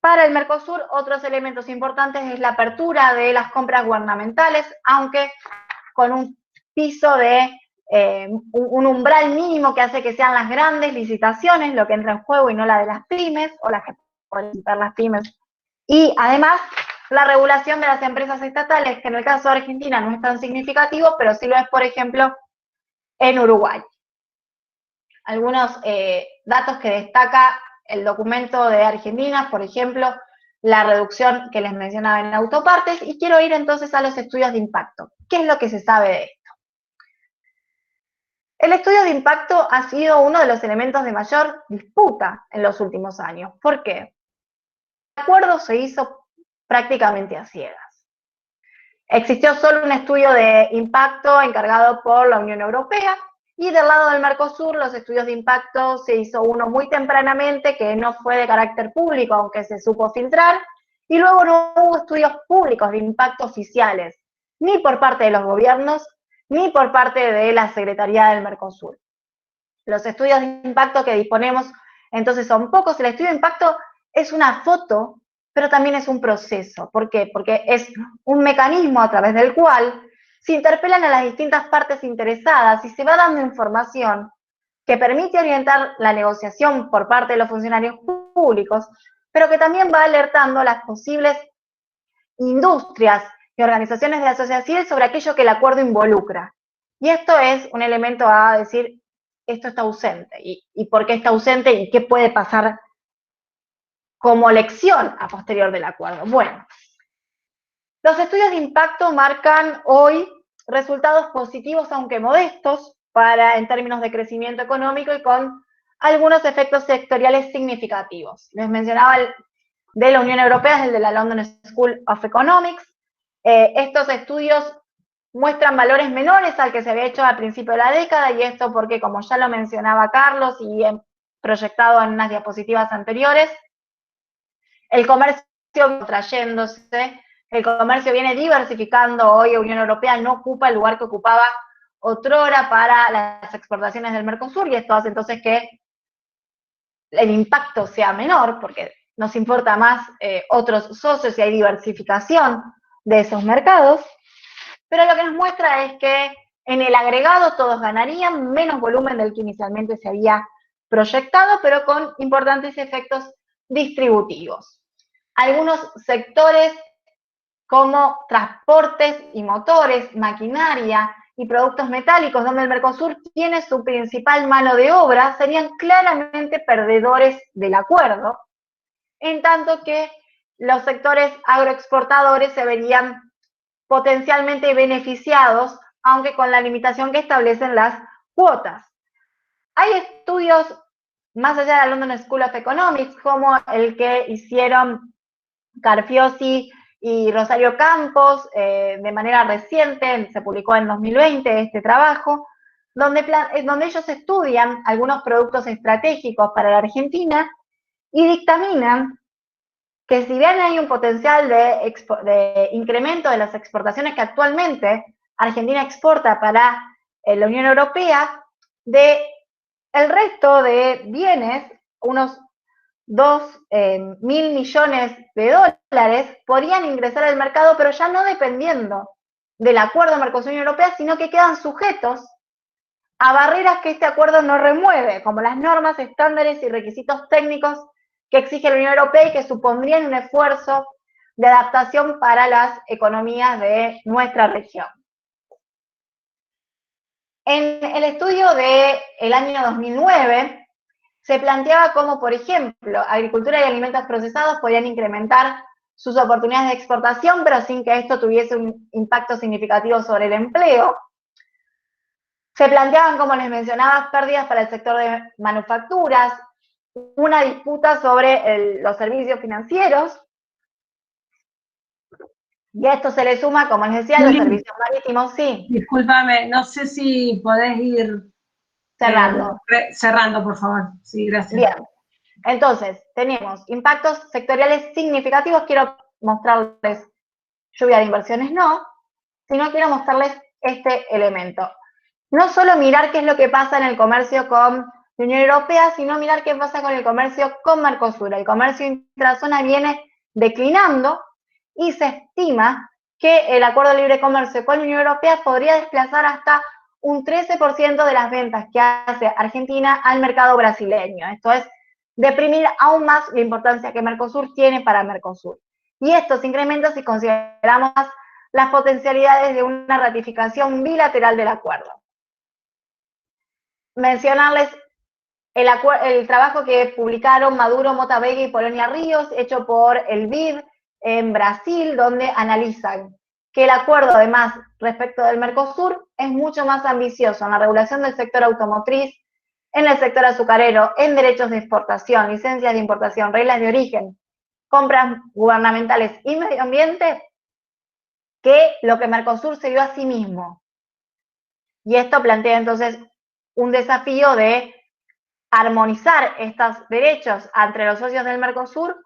Para el Mercosur, otros elementos importantes es la apertura de las compras gubernamentales, aunque con un piso de un umbral mínimo que hace que sean las grandes licitaciones lo que entra en juego y no la de las pymes, o las que pueden licitar las pymes. Y además, la regulación de las empresas estatales, que en el caso de Argentina no es tan significativo, pero sí lo es, por ejemplo, en Uruguay. Algunos datos que destaca el documento de Argentina, por ejemplo, la reducción que les mencionaba en autopartes, y quiero ir entonces a los estudios de impacto. ¿Qué es lo que se sabe de esto? El estudio de impacto ha sido uno de los elementos de mayor disputa en los últimos años. ¿Por qué? El acuerdo se hizo prácticamente a ciegas. Existió solo un estudio de impacto encargado por la Unión Europea, y del lado del Mercosur los estudios de impacto se hizo uno muy tempranamente que no fue de carácter público, aunque se supo filtrar, y luego no hubo estudios públicos de impacto oficiales, ni por parte de los gobiernos, ni por parte de la Secretaría del Mercosur. Los estudios de impacto que disponemos entonces son pocos. El estudio de impacto es una foto, pero también es un proceso. ¿Por qué? Porque es un mecanismo a través del cual se interpelan a las distintas partes interesadas y se va dando información que permite orientar la negociación por parte de los funcionarios públicos, pero que también va alertando a las posibles industrias y organizaciones de la sociedad civil sobre aquello que el acuerdo involucra. Y esto es un elemento a decir, esto está ausente, y por qué está ausente y qué puede pasar como lección a posterior del acuerdo. Bueno, los estudios de impacto marcan hoy resultados positivos, aunque modestos, en términos de crecimiento económico y con algunos efectos sectoriales significativos. Les mencionaba el de la Unión Europea, es el de la London School of Economics. Estos estudios muestran valores menores al que se había hecho al principio de la década, y esto porque, como ya lo mencionaba Carlos y he proyectado en unas diapositivas anteriores, el comercio contrayéndose, el comercio viene diversificando. Hoy la Unión Europea no ocupa el lugar que ocupaba otrora para las exportaciones del Mercosur, y esto hace entonces que el impacto sea menor, porque nos importa más otros socios y hay diversificación de esos mercados. Pero lo que nos muestra es que en el agregado todos ganarían, menos volumen del que inicialmente se había proyectado, pero con importantes efectos distributivos. Algunos sectores como transportes y motores, maquinaria y productos metálicos, donde el Mercosur tiene su principal mano de obra, serían claramente perdedores del acuerdo, en tanto que los sectores agroexportadores se verían potencialmente beneficiados, aunque con la limitación que establecen las cuotas. Hay estudios más allá de la London School of Economics, como el que hicieron Carfiosi y Rosario Campos de manera reciente, se publicó en 2020 este trabajo, donde ellos estudian algunos productos estratégicos para la Argentina y dictaminan que si bien hay un potencial de incremento de las exportaciones que actualmente Argentina exporta para la Unión Europea, de el resto de bienes, unos 2.000 millones de dólares, podrían ingresar al mercado, pero ya no dependiendo del acuerdo Mercosur-Unión Europea, sino que quedan sujetos a barreras que este acuerdo no remueve, como las normas, estándares y requisitos técnicos que exige la Unión Europea y que supondrían un esfuerzo de adaptación para las economías de nuestra región. En el estudio del año 2009 se planteaba cómo, por ejemplo, agricultura y alimentos procesados podían incrementar sus oportunidades de exportación, pero sin que esto tuviese un impacto significativo sobre el empleo. Se planteaban, como les mencionaba, pérdidas para el sector de manufacturas, una disputa sobre los servicios financieros, y a esto se le suma, como les decía, los servicios marítimos. Sí. Discúlpame, no sé si podés ir cerrando. Cerrando, por favor. Sí, gracias. Bien. Entonces, tenemos impactos sectoriales significativos. Quiero mostrarles lluvia de inversiones, no, sino quiero mostrarles este elemento. No solo mirar qué es lo que pasa en el comercio con de Unión Europea, sino mirar qué pasa con el comercio con Mercosur. El comercio intrazona viene declinando y se estima que el acuerdo de libre comercio con la Unión Europea podría desplazar hasta un 13% de las ventas que hace Argentina al mercado brasileño. Esto es deprimir aún más la importancia que Mercosur tiene para Mercosur. Y esto se incrementa si consideramos las potencialidades de una ratificación bilateral del acuerdo. Mencionarles el trabajo que publicaron Maduro, Mota Vega y Polonia Ríos, hecho por el BID en Brasil, donde analizan que el acuerdo, además, respecto del Mercosur, es mucho más ambicioso en la regulación del sector automotriz, en el sector azucarero, en derechos de exportación, licencias de importación, reglas de origen, compras gubernamentales y medio ambiente, que lo que Mercosur se dio a sí mismo. Y esto plantea entonces un desafío de armonizar estos derechos entre los socios del Mercosur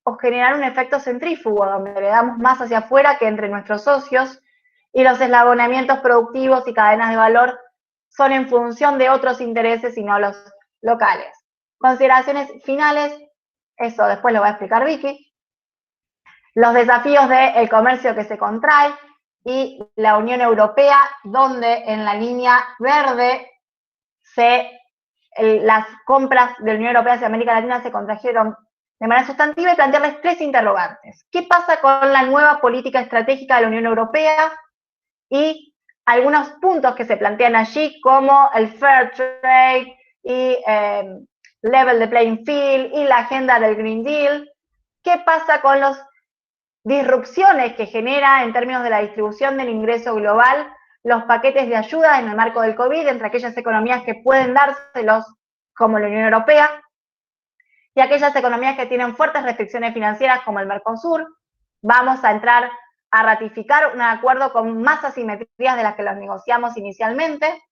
o generar un efecto centrífugo, donde le damos más hacia afuera que entre nuestros socios, y los eslabonamientos productivos y cadenas de valor son en función de otros intereses y no los locales. Consideraciones finales, eso después lo va a explicar Vicky. Los desafíos del comercio que se contrae y la Unión Europea, donde en la línea verde las compras de la Unión Europea hacia América Latina se contrajeron de manera sustantiva, y plantearles 3 interrogantes. ¿Qué pasa con la nueva política estratégica de la Unión Europea? Y algunos puntos que se plantean allí, como el fair trade y level the playing field y la agenda del Green Deal. ¿Qué pasa con las disrupciones que genera en términos de la distribución del ingreso global los paquetes de ayuda en el marco del COVID entre aquellas economías que pueden dárselos, como la Unión Europea, y aquellas economías que tienen fuertes restricciones financieras, como el Mercosur? Vamos a entrar a ratificar un acuerdo con más asimetrías de las que los negociamos inicialmente.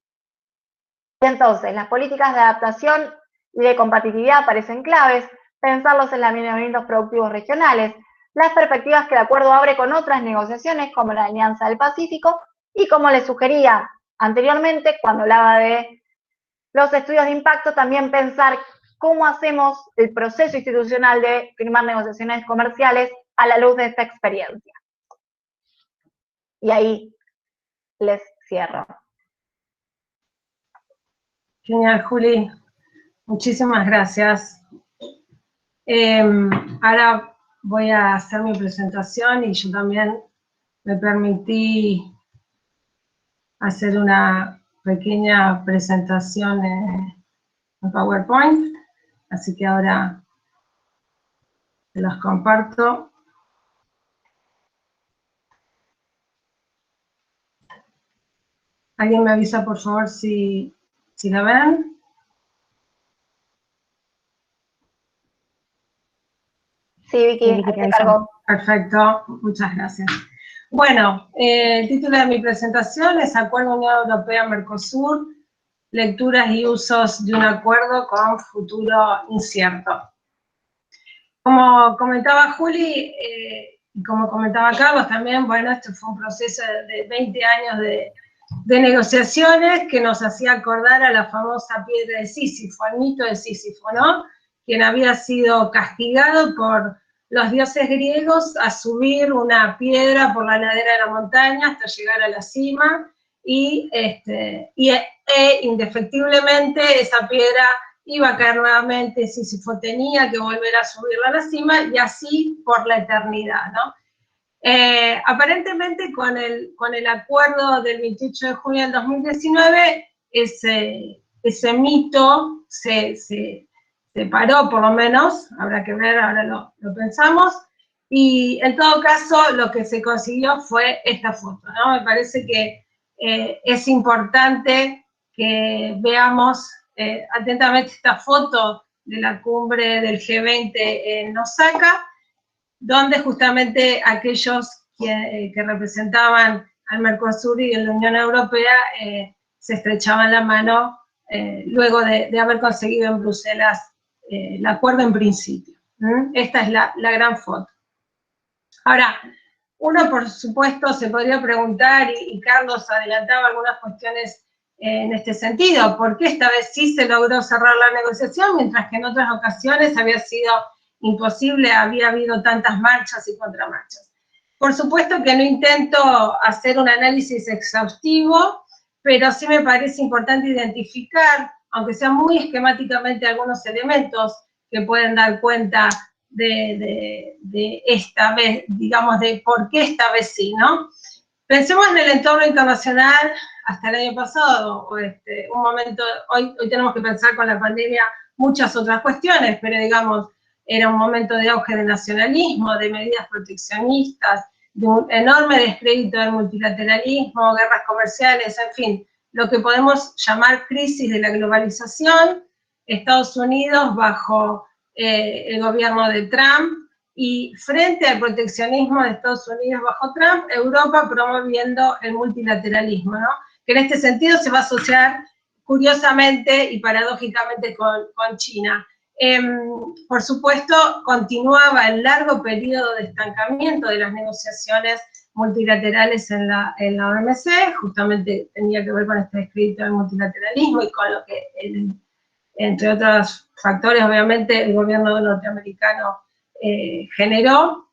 Y entonces, las políticas de adaptación y de competitividad parecen claves, pensar los alineamientos productivos regionales, las perspectivas que el acuerdo abre con otras negociaciones, como la Alianza del Pacífico, y como les sugería anteriormente, cuando hablaba de los estudios de impacto, también pensar cómo hacemos el proceso institucional de firmar negociaciones comerciales a la luz de esta experiencia. Y ahí les cierro. Genial, Juli. Muchísimas gracias. Ahora voy a hacer mi presentación, y yo también me permití hacer una pequeña presentación en PowerPoint, así que ahora se los comparto. ¿Alguien me avisa, por favor, si la ven? Sí, Vicky, te cargo. Perfecto, muchas gracias. Bueno, el título de mi presentación es Acuerdo Unión Europea-Mercosur, lecturas y usos de un acuerdo con futuro incierto. Como comentaba Juli, y como comentaba Carlos también, bueno, este fue un proceso de 20 años de negociaciones que nos hacía acordar a la famosa piedra de Sísifo, al mito de Sísifo, ¿no? Quien había sido castigado por los dioses griegos a subir una piedra por la ladera de la montaña hasta llegar a la cima, y indefectiblemente esa piedra iba a caer nuevamente, Sísifo tenía que volver a subirla a la cima, y así por la eternidad, ¿no? Aparentemente con el acuerdo del 28 de junio del 2019, ese mito se paró, por lo menos, habrá que ver, ahora lo pensamos, y en todo caso lo que se consiguió fue esta foto, ¿no? Me parece que es importante que veamos atentamente esta foto de la cumbre del G20 en Osaka, donde justamente aquellos que representaban al Mercosur y a la Unión Europea se estrechaban la mano luego de haber conseguido en Bruselas el acuerdo en principio. Esta es la gran foto. Ahora, uno por supuesto se podría preguntar, y Carlos adelantaba algunas cuestiones en este sentido. ¿Por qué esta vez sí se logró cerrar la negociación, mientras que en otras ocasiones había sido imposible, había habido tantas marchas y contramarchas? Por supuesto que no intento hacer un análisis exhaustivo, pero sí me parece importante identificar, aunque sea muy esquemáticamente, algunos elementos que pueden dar cuenta de esta vez, digamos, de por qué esta vez sí, ¿no? Pensemos en el entorno internacional hasta el año pasado, un momento, hoy tenemos que pensar con la pandemia muchas otras cuestiones, pero digamos, era un momento de auge del nacionalismo, de medidas proteccionistas, de un enorme descrédito del multilateralismo, guerras comerciales, en fin, lo que podemos llamar crisis de la globalización, Estados Unidos bajo el gobierno de Trump, y frente al proteccionismo de Estados Unidos bajo Trump, Europa promoviendo el multilateralismo, ¿no? Que en este sentido se va a asociar curiosamente y paradójicamente con China. Por supuesto, continuaba el largo periodo de estancamiento de las negociaciones multilaterales en la OMC, justamente tenía que ver con este descrédito del multilateralismo y con lo que, entre otros factores, obviamente, el gobierno norteamericano generó.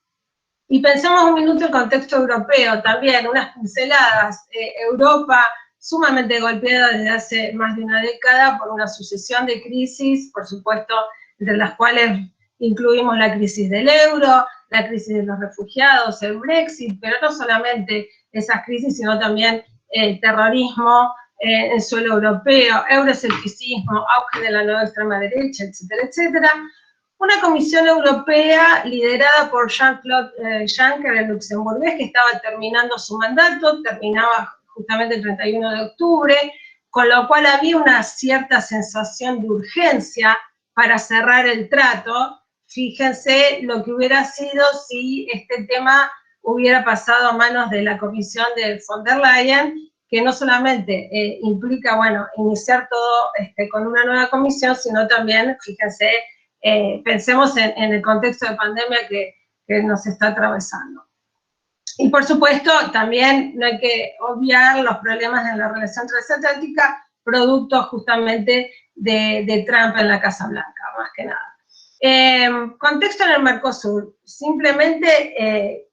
Y pensemos un minuto en contexto europeo también, unas pinceladas. Europa sumamente golpeada desde hace más de una década por una sucesión de crisis, por supuesto, entre las cuales incluimos la crisis del euro, la crisis de los refugiados, el Brexit, pero no solamente esas crisis, sino también el terrorismo en suelo europeo, euroescepticismo, auge de la nueva extrema derecha, etcétera, etcétera. Una Comisión Europea liderada por Jean-Claude Juncker, el luxemburgués, que estaba terminando su mandato, terminaba justamente el 31 de octubre, con lo cual había una cierta sensación de urgencia para cerrar el trato. Fíjense lo que hubiera sido si este tema hubiera pasado a manos de la Comisión de von der Leyen, que no solamente implica, bueno, iniciar todo con una nueva comisión, sino también, fíjense, pensemos en el contexto de pandemia que nos está atravesando. Y por supuesto, también no hay que obviar los problemas en la relación transatlántica, producto justamente de Trump en la Casa Blanca, más que nada. Contexto en el Mercosur, simplemente,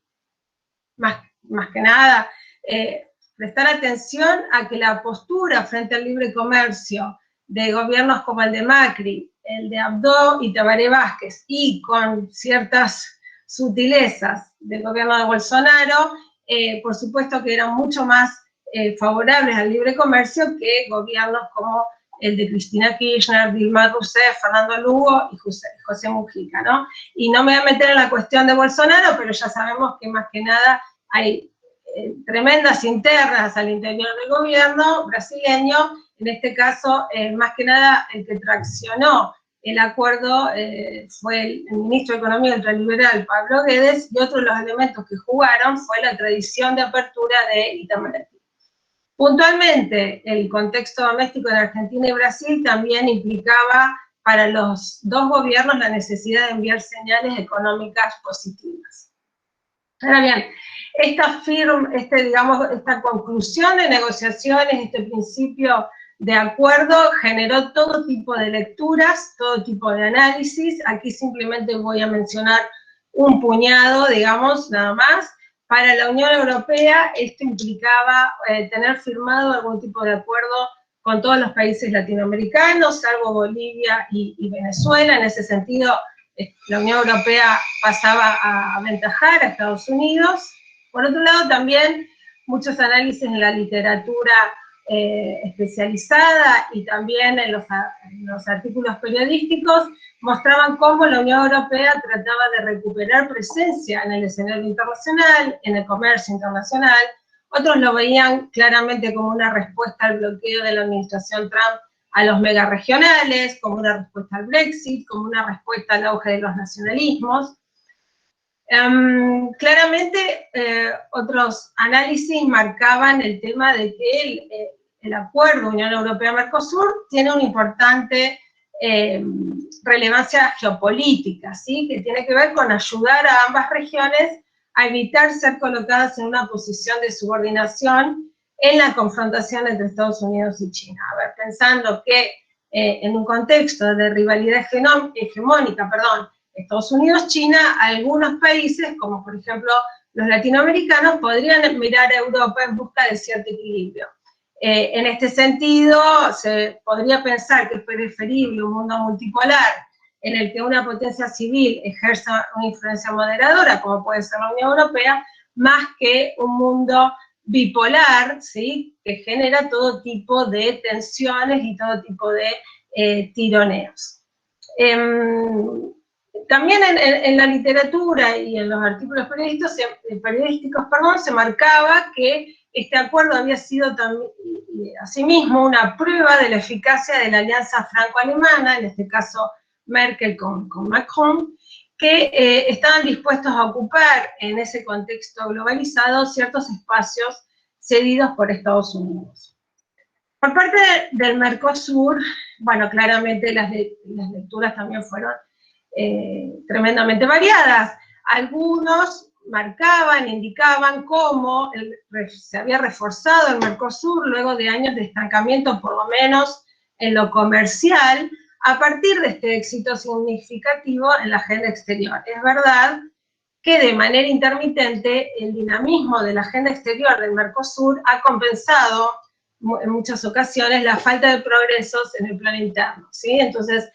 más que nada, prestar atención a que la postura frente al libre comercio de gobiernos como el de Macri, el de Abdo y Tabaré Vázquez, y con ciertas sutilezas del gobierno de Bolsonaro, por supuesto que eran mucho más favorables al libre comercio que gobiernos como el de Cristina Kirchner, Dilma Rousseff, Fernando Lugo y José Mujica, ¿no? Y no me voy a meter en la cuestión de Bolsonaro, pero ya sabemos que más que nada hay tremendas internas al interior del gobierno brasileño. En este caso, más que nada, el que traccionó el acuerdo fue el ministro de Economía ultraliberal, Pablo Guedes, y otro de los elementos que jugaron fue la tradición de apertura de Itamaraty. Puntualmente, el contexto doméstico en Argentina y Brasil también implicaba para los dos gobiernos la necesidad de enviar señales económicas positivas. Ahora bien, esta conclusión de negociaciones, este principio de acuerdo, generó todo tipo de lecturas, todo tipo de análisis. Aquí simplemente voy a mencionar un puñado, digamos, nada más. Para la Unión Europea, esto implicaba tener firmado algún tipo de acuerdo con todos los países latinoamericanos, salvo Bolivia y Venezuela. En ese sentido, la Unión Europea pasaba a aventajar a Estados Unidos. Por otro lado, también muchos análisis en la literatura especializada y también en los artículos periodísticos mostraban cómo la Unión Europea trataba de recuperar presencia en el escenario internacional, en el comercio internacional. Otros lo veían claramente como una respuesta al bloqueo de la administración Trump a los megaregionales, como una respuesta al Brexit, como una respuesta al auge de los nacionalismos. Claramente, otros análisis marcaban el tema de que el acuerdo Unión Europea-Mercosur tiene una importante relevancia geopolítica, ¿sí? Que tiene que ver con ayudar a ambas regiones a evitar ser colocadas en una posición de subordinación en la confrontación entre Estados Unidos y China. A ver, pensando que en un contexto de rivalidad hegemónica, Estados Unidos-China, algunos países, como por ejemplo los latinoamericanos, podrían mirar a Europa en busca de cierto equilibrio. En este sentido, se podría pensar que es preferible un mundo multipolar en el que una potencia civil ejerza una influencia moderadora, como puede ser la Unión Europea, más que un mundo bipolar, ¿sí?, que genera todo tipo de tensiones y todo tipo de tironeos. También en la literatura y en los artículos periodísticos, se marcaba que este acuerdo había sido también, asimismo, una prueba de la eficacia de la alianza franco-alemana, en este caso Merkel con Macron, que estaban dispuestos a ocupar en ese contexto globalizado ciertos espacios cedidos por Estados Unidos. Por parte del Mercosur, bueno, claramente las lecturas también fueron tremendamente variadas. Algunos marcaban, indicaban cómo se había reforzado el Mercosur luego de años de estancamiento, por lo menos en lo comercial, a partir de este éxito significativo en la agenda exterior. Es verdad que de manera intermitente el dinamismo de la agenda exterior del Mercosur ha compensado en muchas ocasiones la falta de progresos en el plano interno, ¿sí? Entonces,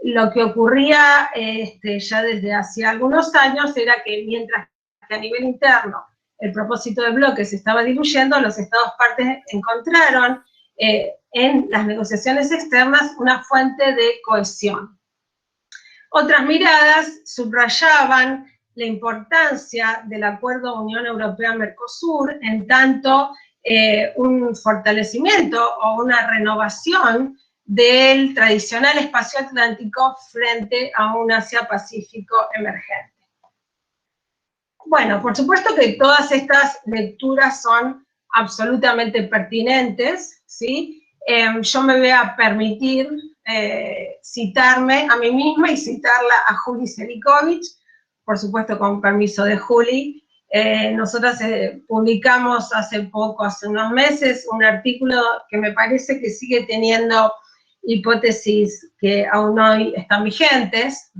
lo que ocurría ya desde hace algunos años era que mientras que a nivel interno el propósito del bloque se estaba diluyendo, los Estados partes encontraron en las negociaciones externas una fuente de cohesión. Otras miradas subrayaban la importancia del acuerdo Unión Europea-Mercosur en tanto un fortalecimiento o una renovación del tradicional espacio atlántico frente a un Asia-Pacífico emergente. Bueno, por supuesto que todas estas lecturas son absolutamente pertinentes, ¿sí? Yo me voy a permitir citarme a mí misma y citarla a Juli Selikovic, por supuesto con permiso de Juli. Nosotras publicamos hace unos meses, un artículo que me parece que sigue teniendo hipótesis que aún hoy están vigentes.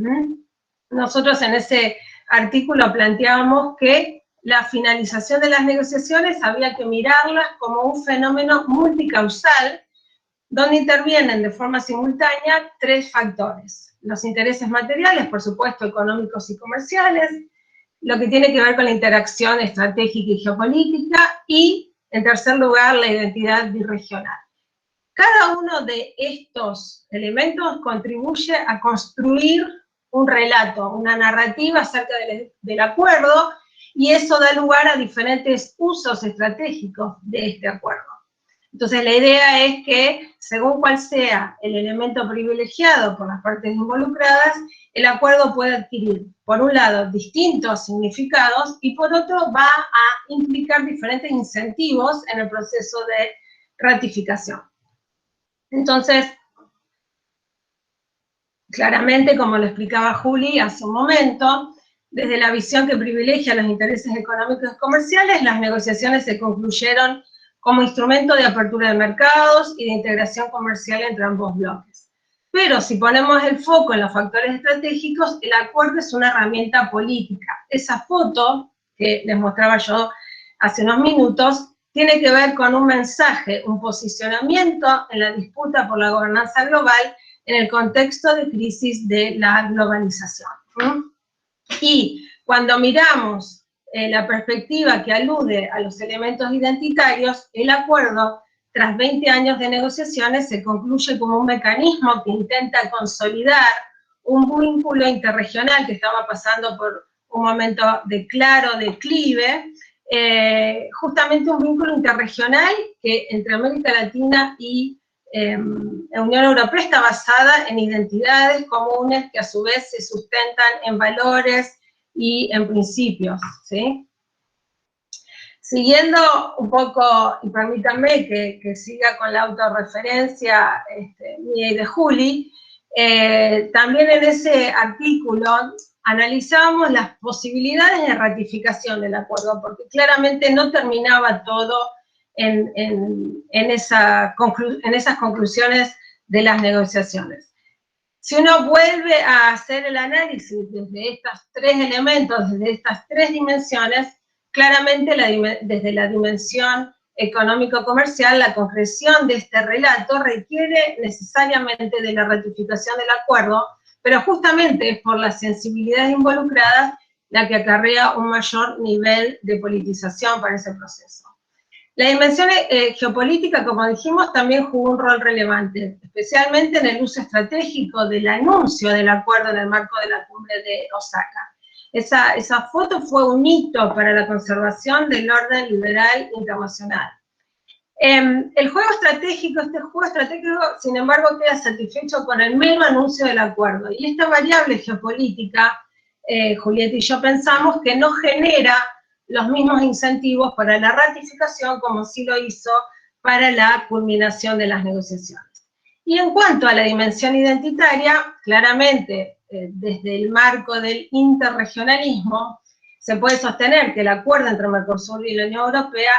Nosotros en ese artículo planteábamos que la finalización de las negociaciones había que mirarlas como un fenómeno multicausal, donde intervienen de forma simultánea tres factores: los intereses materiales, por supuesto, económicos y comerciales, lo que tiene que ver con la interacción estratégica y geopolítica, y, en tercer lugar, la identidad birregional. Cada uno de estos elementos contribuye a construir un relato, una narrativa acerca del acuerdo, y eso da lugar a diferentes usos estratégicos de este acuerdo. Entonces la idea es que, según cuál sea el elemento privilegiado por las partes involucradas, el acuerdo puede adquirir, por un lado, distintos significados, y por otro va a implicar diferentes incentivos en el proceso de ratificación. Entonces, claramente, como lo explicaba Juli hace un momento, desde la visión que privilegia los intereses económicos y comerciales, las negociaciones se concluyeron como instrumento de apertura de mercados y de integración comercial entre ambos bloques. Pero si ponemos el foco en los factores estratégicos, el acuerdo es una herramienta política. Esa foto que les mostraba yo hace unos minutos tiene que ver con un mensaje, un posicionamiento en la disputa por la gobernanza global en el contexto de crisis de la globalización. Y cuando miramos la perspectiva que alude a los elementos identitarios, el acuerdo, tras 20 años de negociaciones, se concluye como un mecanismo que intenta consolidar un vínculo interregional que estaba pasando por un momento de claro declive, justamente un vínculo interregional que entre América Latina y la Unión Europea está basada en identidades comunes que a su vez se sustentan en valores y en principios, ¿sí? Siguiendo un poco, y permítanme que siga con la autorreferencia mía y de Juli, también en ese artículo analizábamos las posibilidades de ratificación del acuerdo, porque claramente no terminaba todo en esas conclusiones de las negociaciones. Si uno vuelve a hacer el análisis desde estos tres elementos, desde estas tres dimensiones, claramente desde la dimensión económico-comercial, la concreción de este relato requiere necesariamente de la ratificación del acuerdo, pero justamente es por las sensibilidades involucradas la que acarrea un mayor nivel de politización para ese proceso. La dimensión geopolítica, como dijimos, también jugó un rol relevante, especialmente en el uso estratégico del anuncio del acuerdo en el marco de la cumbre de Osaka. Esa foto fue un hito para la conservación del orden liberal internacional. El juego estratégico, sin embargo, queda satisfecho con el mero anuncio del acuerdo. Y esta variable geopolítica, Julieta y yo pensamos que no genera los mismos incentivos para la ratificación como sí lo hizo para la culminación de las negociaciones. Y en cuanto a la dimensión identitaria, claramente, desde el marco del interregionalismo, se puede sostener que el acuerdo entre Mercosur y la Unión Europea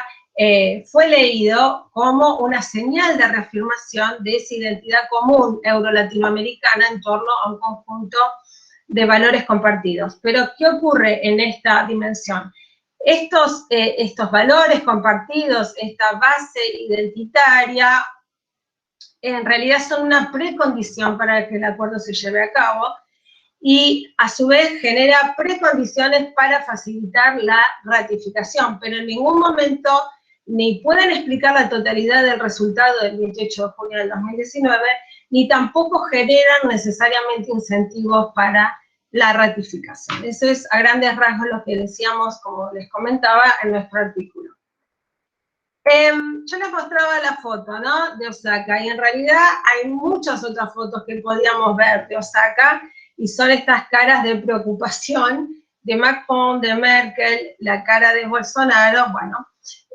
fue leído como una señal de reafirmación de esa identidad común euro-latinoamericana en torno a un conjunto de valores compartidos. Pero, ¿qué ocurre en esta dimensión? Estos valores compartidos, esta base identitaria, en realidad son una precondición para que el acuerdo se lleve a cabo y a su vez genera precondiciones para facilitar la ratificación, pero en ningún momento ni pueden explicar la totalidad del resultado del 28 de junio del 2019, ni tampoco generan necesariamente incentivos para la ratificación. Eso es a grandes rasgos lo que decíamos, como les comentaba, en nuestro artículo. Yo les mostraba la foto, ¿no?, de Osaka, y en realidad hay muchas otras fotos que podíamos ver de Osaka, y son estas caras de preocupación de Macron, de Merkel, la cara de Bolsonaro. Bueno,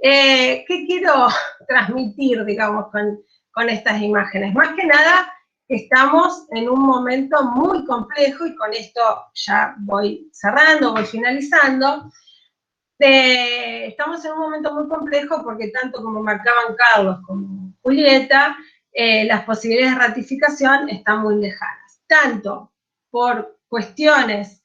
¿qué quiero transmitir, digamos, con estas imágenes? Más que nada, estamos en un momento muy complejo, y con esto ya voy cerrando, voy finalizando. Estamos en un momento muy complejo porque tanto como marcaban Carlos como Julieta, las posibilidades de ratificación están muy lejanas, tanto por cuestiones,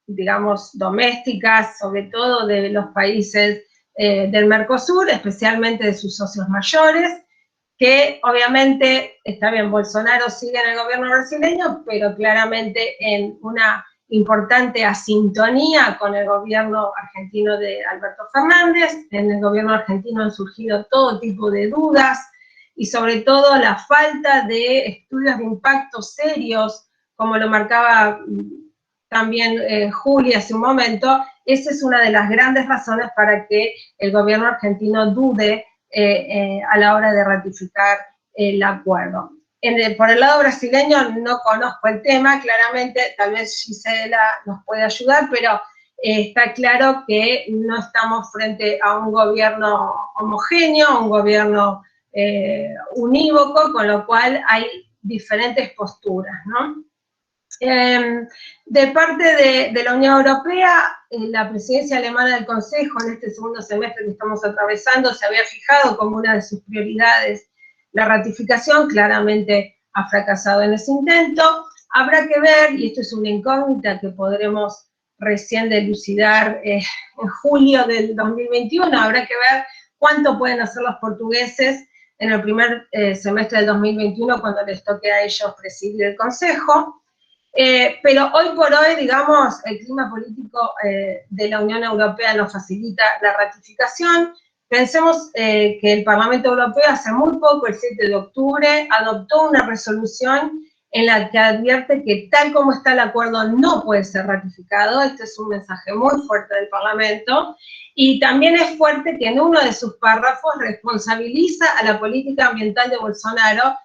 digamos, domésticas, sobre todo de los países del Mercosur, especialmente de sus socios mayores, que obviamente, está bien, Bolsonaro sigue en el gobierno brasileño, pero claramente en una importante asintonía con el gobierno argentino de Alberto Fernández. En el gobierno argentino han surgido todo tipo de dudas, y sobre todo la falta de estudios de impacto serios, como lo marcaba también Juli hace un momento. Esa es una de las grandes razones para que el gobierno argentino dude a la hora de ratificar el acuerdo. Por el lado brasileño no conozco el tema, claramente, tal vez Gisela nos puede ayudar, pero está claro que no estamos frente a un gobierno homogéneo, un gobierno unívoco, con lo cual hay diferentes posturas, ¿no? De parte de la Unión Europea, la presidencia alemana del Consejo en este segundo semestre que estamos atravesando se había fijado como una de sus prioridades la ratificación. Claramente ha fracasado en ese intento. Habrá que ver, y esto es una incógnita que podremos recién dilucidar en julio del 2021, habrá que ver cuánto pueden hacer los portugueses en el primer semestre del 2021, cuando les toque a ellos presidir el Consejo. Pero hoy por hoy, digamos, el clima político de la Unión Europea nos facilita la ratificación. Pensemos que el Parlamento Europeo hace muy poco, el 7 de octubre, adoptó una resolución en la que advierte que tal como está el acuerdo no puede ser ratificado. Este es un mensaje muy fuerte del Parlamento, y también es fuerte que en uno de sus párrafos responsabiliza a la política ambiental de Bolsonaro,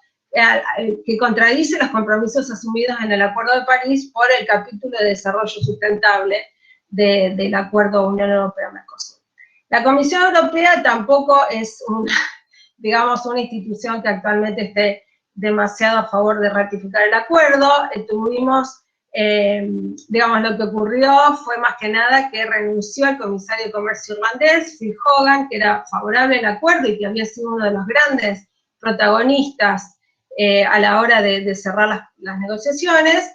que contradice los compromisos asumidos en el Acuerdo de París por el capítulo de desarrollo sustentable del Acuerdo Unión Europea-Mercosur. La Comisión Europea tampoco es digamos, una institución que actualmente esté demasiado a favor de ratificar el acuerdo. Tuvimos digamos, lo que ocurrió fue más que nada que renunció el comisario de comercio irlandés, Phil Hogan, que era favorable al acuerdo y que había sido uno de los grandes protagonistas a la hora de cerrar las negociaciones,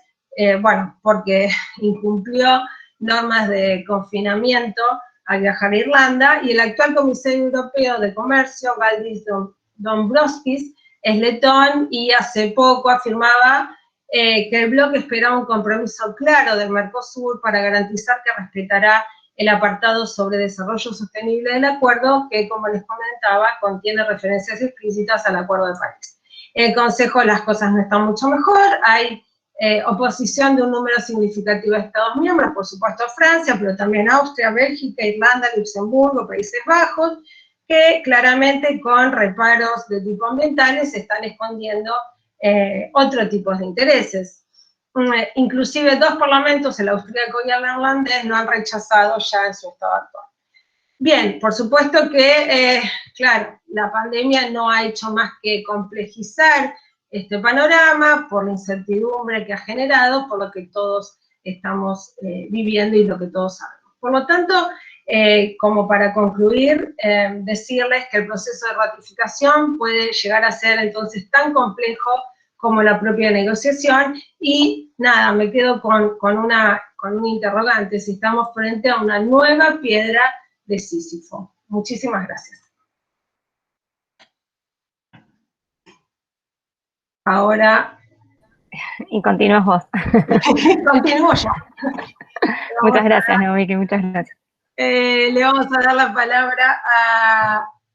bueno, porque incumplió normas de confinamiento al viajar a Irlanda, y el actual comisario europeo de comercio, Valdis Dombrovskis, es letón y hace poco afirmaba que el bloque esperaba un compromiso claro del Mercosur para garantizar que respetará el apartado sobre desarrollo sostenible del acuerdo, que, como les comentaba, contiene referencias explícitas al Acuerdo de París. En el Consejo las cosas no están mucho mejor, hay oposición de un número significativo de Estados miembros, por supuesto Francia, pero también Austria, Bélgica, Irlanda, Luxemburgo, Países Bajos, que claramente con reparos de tipo ambientales están escondiendo otro tipo de intereses. Inclusive 2 parlamentos, el austríaco y el irlandés, lo han rechazado ya en su estado actual. Bien, por supuesto que, claro, la pandemia no ha hecho más que complejizar este panorama por la incertidumbre que ha generado, por lo que todos estamos viviendo y lo que todos sabemos. Por lo tanto, como para concluir, decirles que el proceso de ratificación puede llegar a ser entonces tan complejo como la propia negociación, y nada, me quedo con un interrogante, si estamos frente a una nueva piedra de Sísifo. Muchísimas gracias. Ahora... Y continúas vos. Continúo yo. Muchas gracias, Vicky, muchas gracias. Le vamos a dar la palabra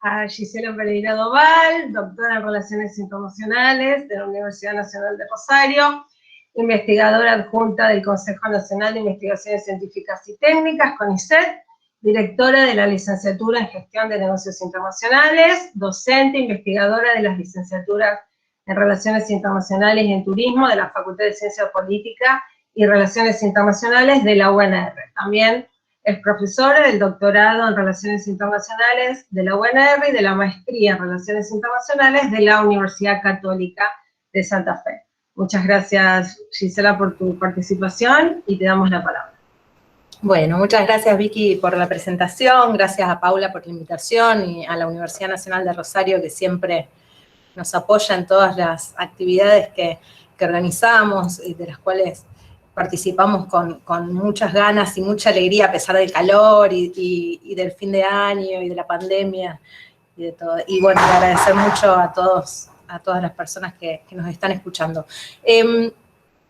a Gisela Pereira Doval, doctora en Relaciones Internacionales de la Universidad Nacional de Rosario, investigadora adjunta del Consejo Nacional de Investigaciones Científicas y Técnicas, CONICET, directora de la licenciatura en Gestión de Negocios Internacionales, docente, investigadora de las licenciaturas en Relaciones Internacionales y en Turismo de la Facultad de Ciencia Política y Relaciones Internacionales de la UNR. También es profesora del doctorado en Relaciones Internacionales de la UNR y de la maestría en Relaciones Internacionales de la Universidad Católica de Santa Fe. Muchas gracias, Gisela, por tu participación, y te damos la palabra. Bueno, muchas gracias, Vicky, por la presentación, gracias a Paula por la invitación y a la Universidad Nacional de Rosario, que siempre nos apoya en todas las actividades que organizamos y de las cuales participamos con muchas ganas y mucha alegría a pesar del calor y del fin de año y de la pandemia y de todo. Y bueno, agradecer mucho a todas las personas que nos están escuchando.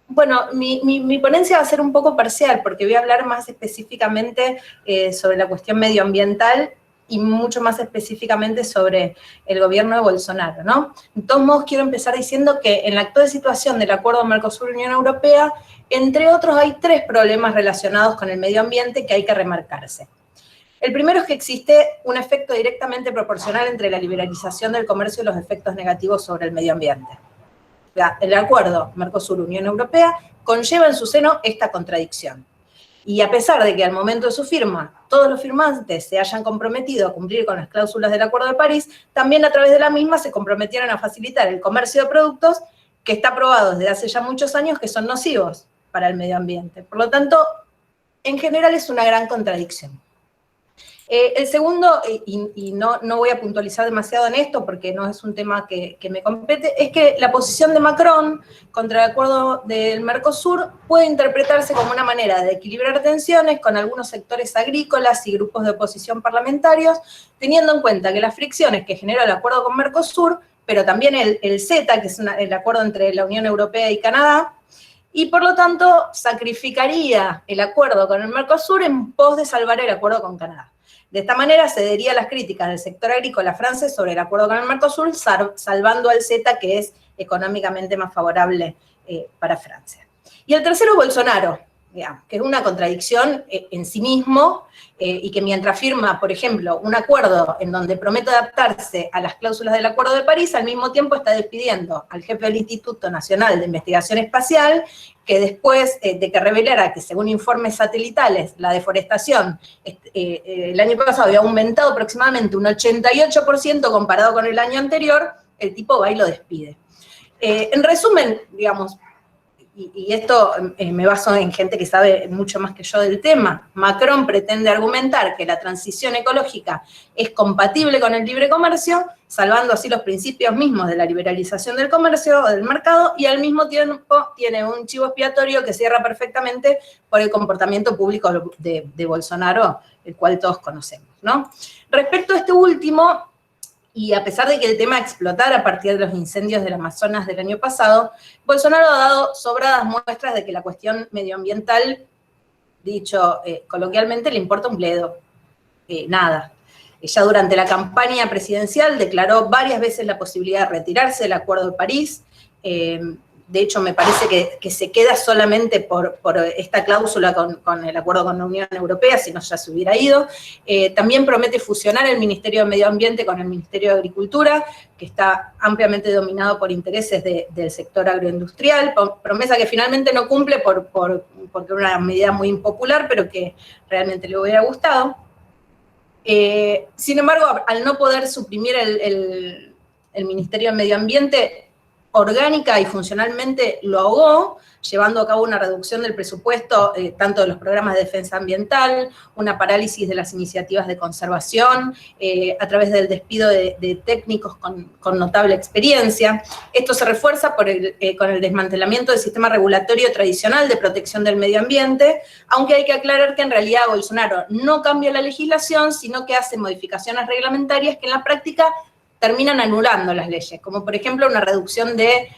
Bueno, mi ponencia va a ser un poco parcial porque voy a hablar más específicamente sobre la cuestión medioambiental y mucho más específicamente sobre el gobierno de Bolsonaro, ¿no? De todos modos, quiero empezar diciendo que en la actual situación del acuerdo Mercosur-Unión Europea, entre otros, hay 3 problemas relacionados con el medio ambiente que hay que remarcarse. El primero es que existe un efecto directamente proporcional entre la liberalización del comercio y los efectos negativos sobre el medio ambiente. O sea, el acuerdo Mercosur-Unión Europea conlleva en su seno esta contradicción. Y a pesar de que al momento de su firma todos los firmantes se hayan comprometido a cumplir con las cláusulas del Acuerdo de París, también a través de la misma se comprometieron a facilitar el comercio de productos que está probado desde hace ya muchos años que son nocivos para el medio ambiente. Por lo tanto, en general es una gran contradicción. El segundo, y no voy a puntualizar demasiado en esto porque no es un tema que me compete, es que la posición de Macron contra el acuerdo del Mercosur puede interpretarse como una manera de equilibrar tensiones con algunos sectores agrícolas y grupos de oposición parlamentarios, teniendo en cuenta que las fricciones que generó el acuerdo con Mercosur, pero también el CETA, que es el acuerdo entre la Unión Europea y Canadá, y por lo tanto sacrificaría el acuerdo con el Mercosur en pos de salvar el acuerdo con Canadá. De esta manera cedería las críticas del sector agrícola francés sobre el acuerdo con el Mercosur, salvando al CETA, que es económicamente más favorable para Francia. Y el tercero, Bolsonaro, digamos, que es una contradicción en sí mismo, y que mientras firma, por ejemplo, un acuerdo en donde promete adaptarse a las cláusulas del Acuerdo de París, al mismo tiempo está despidiendo al jefe del Instituto Nacional de Investigación Espacial, que después de que revelara que según informes satelitales la deforestación el año pasado había aumentado aproximadamente un 88% comparado con el año anterior, el tipo va y lo despide. En resumen, digamos, y esto me baso en gente que sabe mucho más que yo del tema, Macron pretende argumentar que la transición ecológica es compatible con el libre comercio, salvando así los principios mismos de la liberalización del comercio o del mercado, y al mismo tiempo tiene un chivo expiatorio que cierra perfectamente por el comportamiento público de Bolsonaro, el cual todos conocemos, ¿no? Respecto a este último, y a pesar de que el tema explotara a partir de los incendios del Amazonas del año pasado, Bolsonaro ha dado sobradas muestras de que la cuestión medioambiental, dicho coloquialmente, le importa un bledo. Nada. Ya durante la campaña presidencial declaró varias veces la posibilidad de retirarse del Acuerdo de París. De hecho, me parece que se queda solamente por esta cláusula con el acuerdo con la Unión Europea, si no ya se hubiera ido. También promete fusionar el Ministerio de Medio Ambiente con el Ministerio de Agricultura, que está ampliamente dominado por intereses del sector agroindustrial, promesa que finalmente no cumple porque era una medida muy impopular, pero que realmente le hubiera gustado. Sin embargo, al no poder suprimir el Ministerio de Medio Ambiente, orgánica y funcionalmente lo ahogó, llevando a cabo una reducción del presupuesto tanto de los programas de defensa ambiental, una parálisis de las iniciativas de conservación, a través del despido de técnicos con notable experiencia. Esto se refuerza con el desmantelamiento del sistema regulatorio tradicional de protección del medio ambiente, aunque hay que aclarar que en realidad Bolsonaro no cambia la legislación, sino que hace modificaciones reglamentarias que en la práctica terminan anulando las leyes, como por ejemplo una reducción de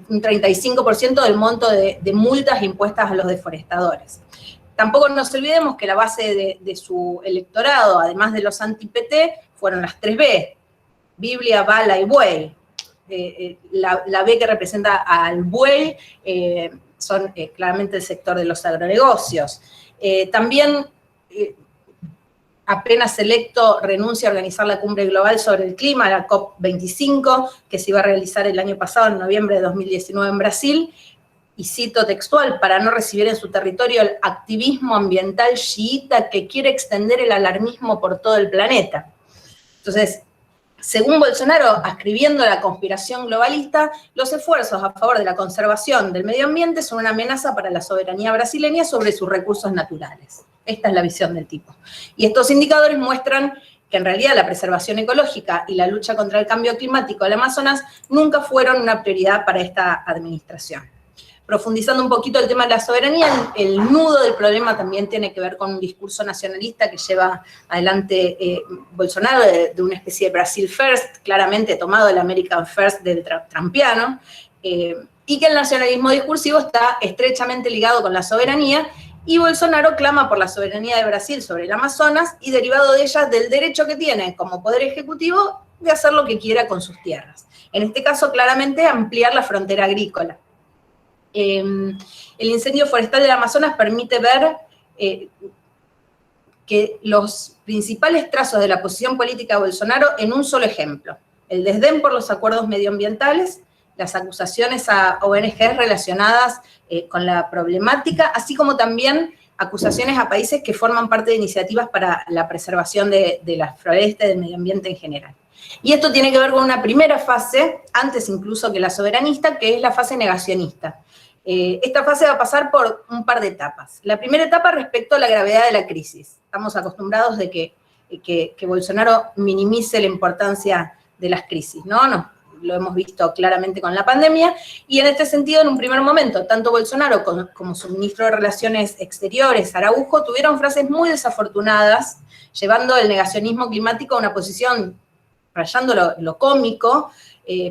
un 35% del monto de multas impuestas a los deforestadores. Tampoco nos olvidemos que la base de su electorado, además de los anti-PT, fueron las 3 B, Biblia, bala y buey. La B que representa al buey son claramente el sector de los agronegocios. También apenas electo, renuncia a organizar la cumbre global sobre el clima, la COP25, que se iba a realizar el año pasado, en noviembre de 2019 en Brasil, y cito textual, para no recibir en su territorio el activismo ambiental chiita que quiere extender el alarmismo por todo el planeta. Entonces, según Bolsonaro, ascribiendo la conspiración globalista, los esfuerzos a favor de la conservación del medio ambiente son una amenaza para la soberanía brasileña sobre sus recursos naturales. Esta es la visión del tipo. Y estos indicadores muestran que en realidad la preservación ecológica y la lucha contra el cambio climático del Amazonas nunca fueron una prioridad para esta administración. Profundizando un poquito el tema de la soberanía, el nudo del problema también tiene que ver con un discurso nacionalista que lleva adelante Bolsonaro, de una especie de Brasil First, claramente tomado del American First del trumpiano, y que el nacionalismo discursivo está estrechamente ligado con la soberanía, y Bolsonaro clama por la soberanía de Brasil sobre el Amazonas y, derivado de ella, del derecho que tiene como poder ejecutivo de hacer lo que quiera con sus tierras. En este caso, claramente, ampliar la frontera agrícola. El incendio forestal del Amazonas permite ver que los principales trazos de la posición política de Bolsonaro en un solo ejemplo: el desdén por los acuerdos medioambientales, las acusaciones a ONGs relacionadas con la problemática, así como también acusaciones a países que forman parte de iniciativas para la preservación de la floresta y del medio ambiente en general. Y esto tiene que ver con una primera fase, antes incluso que la soberanista, que es la fase negacionista. Esta fase va a pasar por un par de etapas. La primera etapa respecto a la gravedad de la crisis. Estamos acostumbrados de que Bolsonaro minimice la importancia de las crisis, ¿no? Lo hemos visto claramente con la pandemia, y en este sentido, en un primer momento, tanto Bolsonaro como su ministro de Relaciones Exteriores, Araujo, tuvieron frases muy desafortunadas, llevando el negacionismo climático a una posición rayando lo cómico.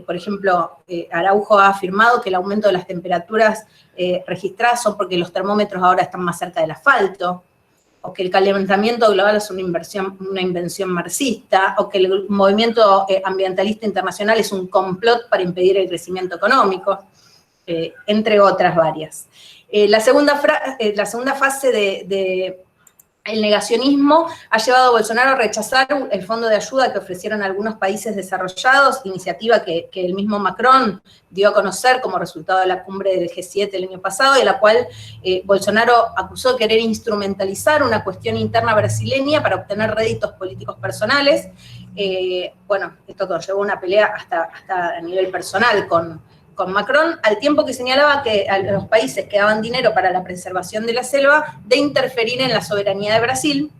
Por ejemplo, Araujo ha afirmado que el aumento de las temperaturas registradas son porque los termómetros ahora están más cerca del asfalto, o que el calentamiento global es una invención marxista, o que el movimiento ambientalista internacional es un complot para impedir el crecimiento económico, entre otras varias. La segunda fase del negacionismo ha llevado a Bolsonaro a rechazar el fondo de ayuda que ofrecieron algunos países desarrollados, iniciativa que el mismo Macron dio a conocer como resultado de la cumbre del G7 el año pasado, de la cual Bolsonaro acusó de querer instrumentalizar una cuestión interna brasileña para obtener réditos políticos personales. Bueno, esto conllevó una pelea hasta a nivel personal con con Macron, al tiempo que señalaba que a los países que daban dinero para la preservación de la selva de interferir en la soberanía de Brasil,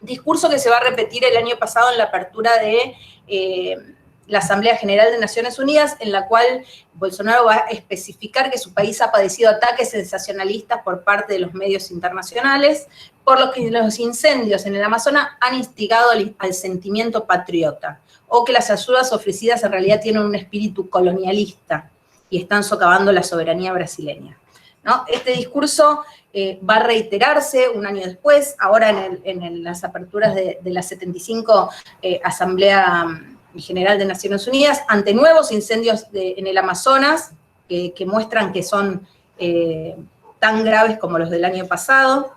discurso que se va a repetir el año pasado en la apertura de la Asamblea General de Naciones Unidas, en la cual Bolsonaro va a especificar que su país ha padecido ataques sensacionalistas por parte de los medios internacionales, por lo que los incendios en el Amazonas han instigado al sentimiento patriota, o que las ayudas ofrecidas en realidad tienen un espíritu colonialista y están socavando la soberanía brasileña, ¿no? Este discurso va a reiterarse un año después, ahora en las aperturas de la 75 Asamblea General de Naciones Unidas, ante nuevos incendios en el Amazonas, que muestran que son tan graves como los del año pasado,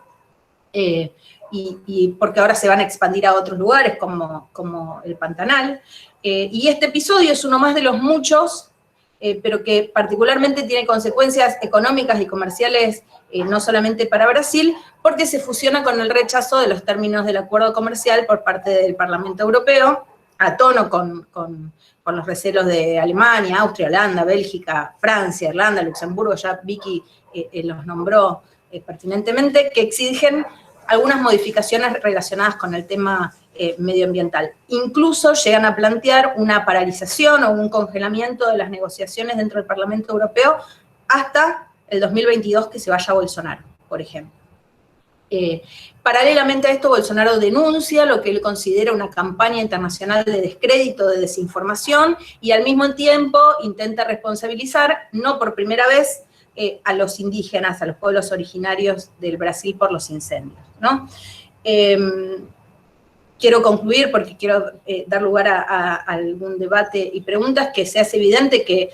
y porque ahora se van a expandir a otros lugares como el Pantanal. Y este episodio es uno más de los muchos, pero que particularmente tiene consecuencias económicas y comerciales no solamente para Brasil, porque se fusiona con el rechazo de los términos del acuerdo comercial por parte del Parlamento Europeo, a tono con los recelos de Alemania, Austria, Holanda, Bélgica, Francia, Irlanda, Luxemburgo, ya Vicky los nombró pertinentemente, que exigen algunas modificaciones relacionadas con el tema medioambiental. Incluso llegan a plantear una paralización o un congelamiento de las negociaciones dentro del Parlamento Europeo hasta el 2022 que se vaya Bolsonaro, por ejemplo. Paralelamente a esto, Bolsonaro denuncia lo que él considera una campaña internacional de descrédito, de desinformación, y al mismo tiempo intenta responsabilizar, no por primera vez, a los indígenas, a los pueblos originarios del Brasil por los incendios, ¿no? Quiero concluir porque quiero dar lugar a algún debate y preguntas, que se hace evidente que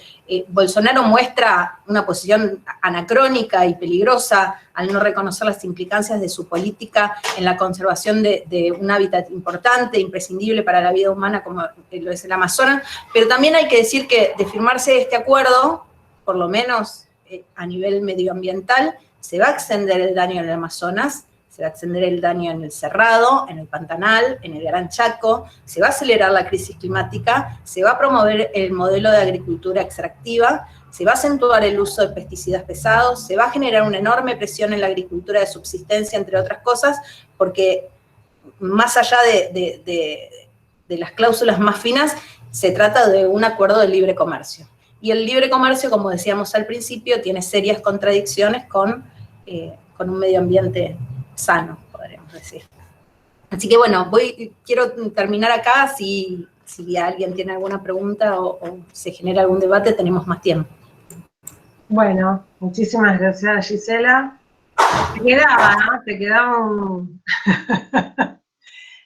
Bolsonaro muestra una posición anacrónica y peligrosa al no reconocer las implicancias de su política en la conservación de un hábitat importante, imprescindible para la vida humana como lo es el Amazonas, pero también hay que decir que de firmarse este acuerdo, por lo menos a nivel medioambiental, se va a extender el daño en el Amazonas, se va a extender el daño en el Cerrado, en el Pantanal, en el Gran Chaco, se va a acelerar la crisis climática, se va a promover el modelo de agricultura extractiva, se va a acentuar el uso de pesticidas pesados, se va a generar una enorme presión en la agricultura de subsistencia, entre otras cosas, porque más allá de las cláusulas más finas, se trata de un acuerdo de libre comercio. Y el libre comercio, como decíamos al principio, tiene serias contradicciones con un medio ambiente sano, podríamos decir. Así que bueno, quiero terminar acá. Si alguien tiene alguna pregunta o se genera algún debate, tenemos más tiempo. Bueno, muchísimas gracias, Gisela. Te quedaba, ¿no? Te quedaba un...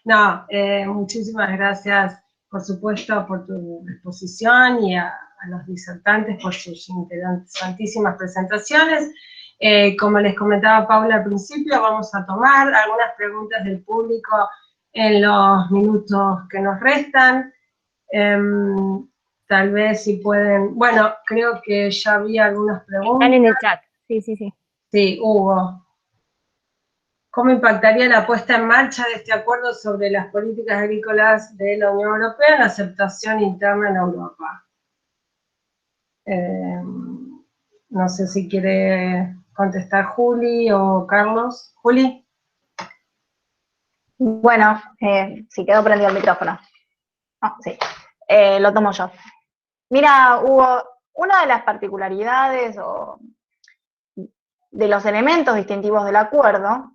No, muchísimas gracias, por supuesto, por tu exposición, y a los disertantes por sus interesantísimas presentaciones. Como les comentaba Paula al principio, vamos a tomar algunas preguntas del público en los minutos que nos restan. Tal vez si pueden... Bueno, creo que ya había algunas preguntas. Están en el chat, sí. Sí, hubo. ¿Cómo impactaría la puesta en marcha de este acuerdo sobre las políticas agrícolas de la Unión Europea en la aceptación interna en Europa? No sé si quiere contestar Juli o Carlos. Juli. Bueno, si quedó prendido el micrófono. Sí, lo tomo yo. Mira, Hugo, una de las particularidades o de los elementos distintivos del acuerdo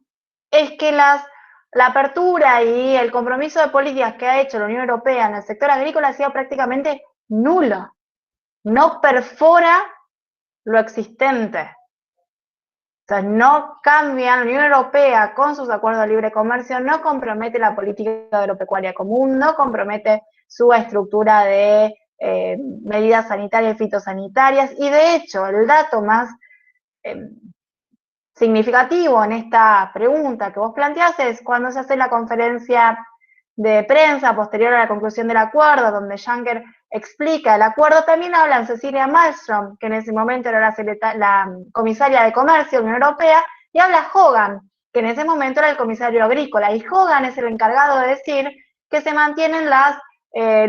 es que la apertura y el compromiso de políticas que ha hecho la Unión Europea en el sector agrícola ha sido prácticamente nulo. No perfora lo existente. O sea, no cambia, la Unión Europea con sus acuerdos de libre comercio no compromete la política agropecuaria común, no compromete su estructura de medidas sanitarias y fitosanitarias, y de hecho el dato más significativo en esta pregunta que vos planteás es cuando se hace la conferencia de prensa posterior a la conclusión del acuerdo, donde Juncker explica el acuerdo, también hablan Cecilia Malmström, que en ese momento era la comisaria de Comercio de la Unión Europea, y habla Hogan, que en ese momento era el comisario agrícola, y Hogan es el encargado de decir que se mantienen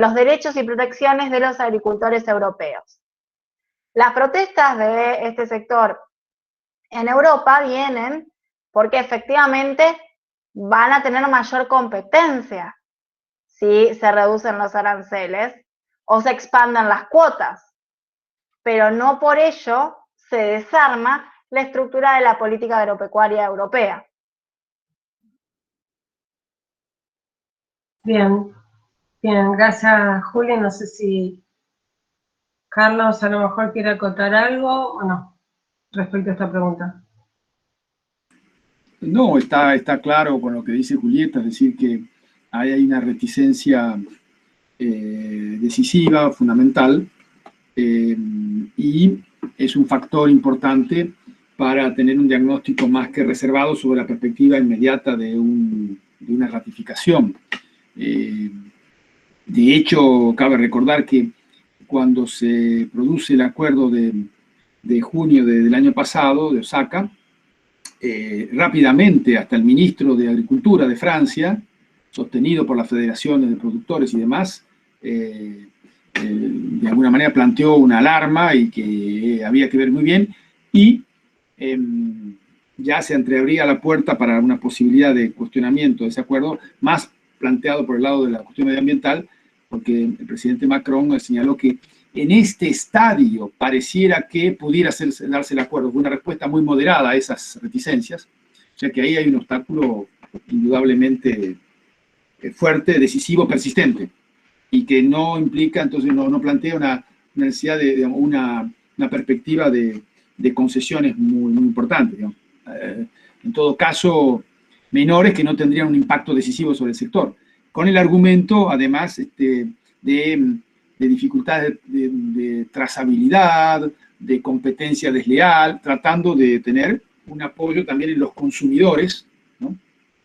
los derechos y protecciones de los agricultores europeos. Las protestas de este sector en Europa vienen porque efectivamente van a tener mayor competencia si se reducen los aranceles o se expanden las cuotas, pero no por ello se desarma la estructura de la política agropecuaria europea. Bien, bien, gracias Julia. No sé si Carlos a lo mejor quiere acotar algo o no respecto a esta pregunta. No, está claro con lo que dice Julieta, es decir, que hay una reticencia decisiva, fundamental, y es un factor importante para tener un diagnóstico más que reservado sobre la perspectiva inmediata de una ratificación. De hecho, cabe recordar que cuando se produce el acuerdo de junio del año pasado, de Osaka, rápidamente hasta el ministro de Agricultura de Francia, sostenido por las federaciones de productores y demás, de alguna manera planteó una alarma y que había que ver muy bien, y ya se entreabría la puerta para una posibilidad de cuestionamiento de ese acuerdo, más planteado por el lado de la cuestión medioambiental, porque el presidente Macron señaló que en este estadio pareciera que pudiera darse el acuerdo. Fue una respuesta muy moderada a esas reticencias, o sea que ahí hay un obstáculo indudablemente fuerte, decisivo, persistente, y que no implica, entonces no plantea una necesidad de una perspectiva de concesiones muy importantes, digamos. En todo caso, menores que no tendrían un impacto decisivo sobre el sector, con el argumento, además, de dificultades de trazabilidad, de competencia desleal, tratando de tener un apoyo también en los consumidores, ¿no?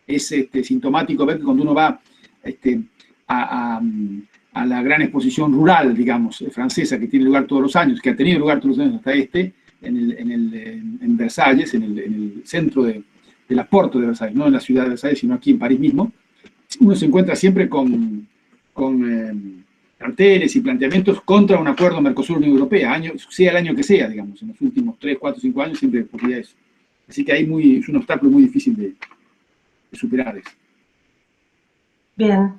Es sintomático ver que cuando uno va a la gran exposición rural, digamos, francesa, que tiene lugar todos los años, que ha tenido lugar todos los años hasta en Versalles, en el centro de la Porte de Versalles, no en la ciudad de Versalles, sino aquí en París mismo, uno se encuentra siempre con carteles y planteamientos contra un acuerdo Mercosur-Unión Europea, sea el año que sea, digamos, en los últimos 3, 4, 5 años siempre ocurría eso. Así que ahí es un obstáculo muy difícil de superar eso. Bien,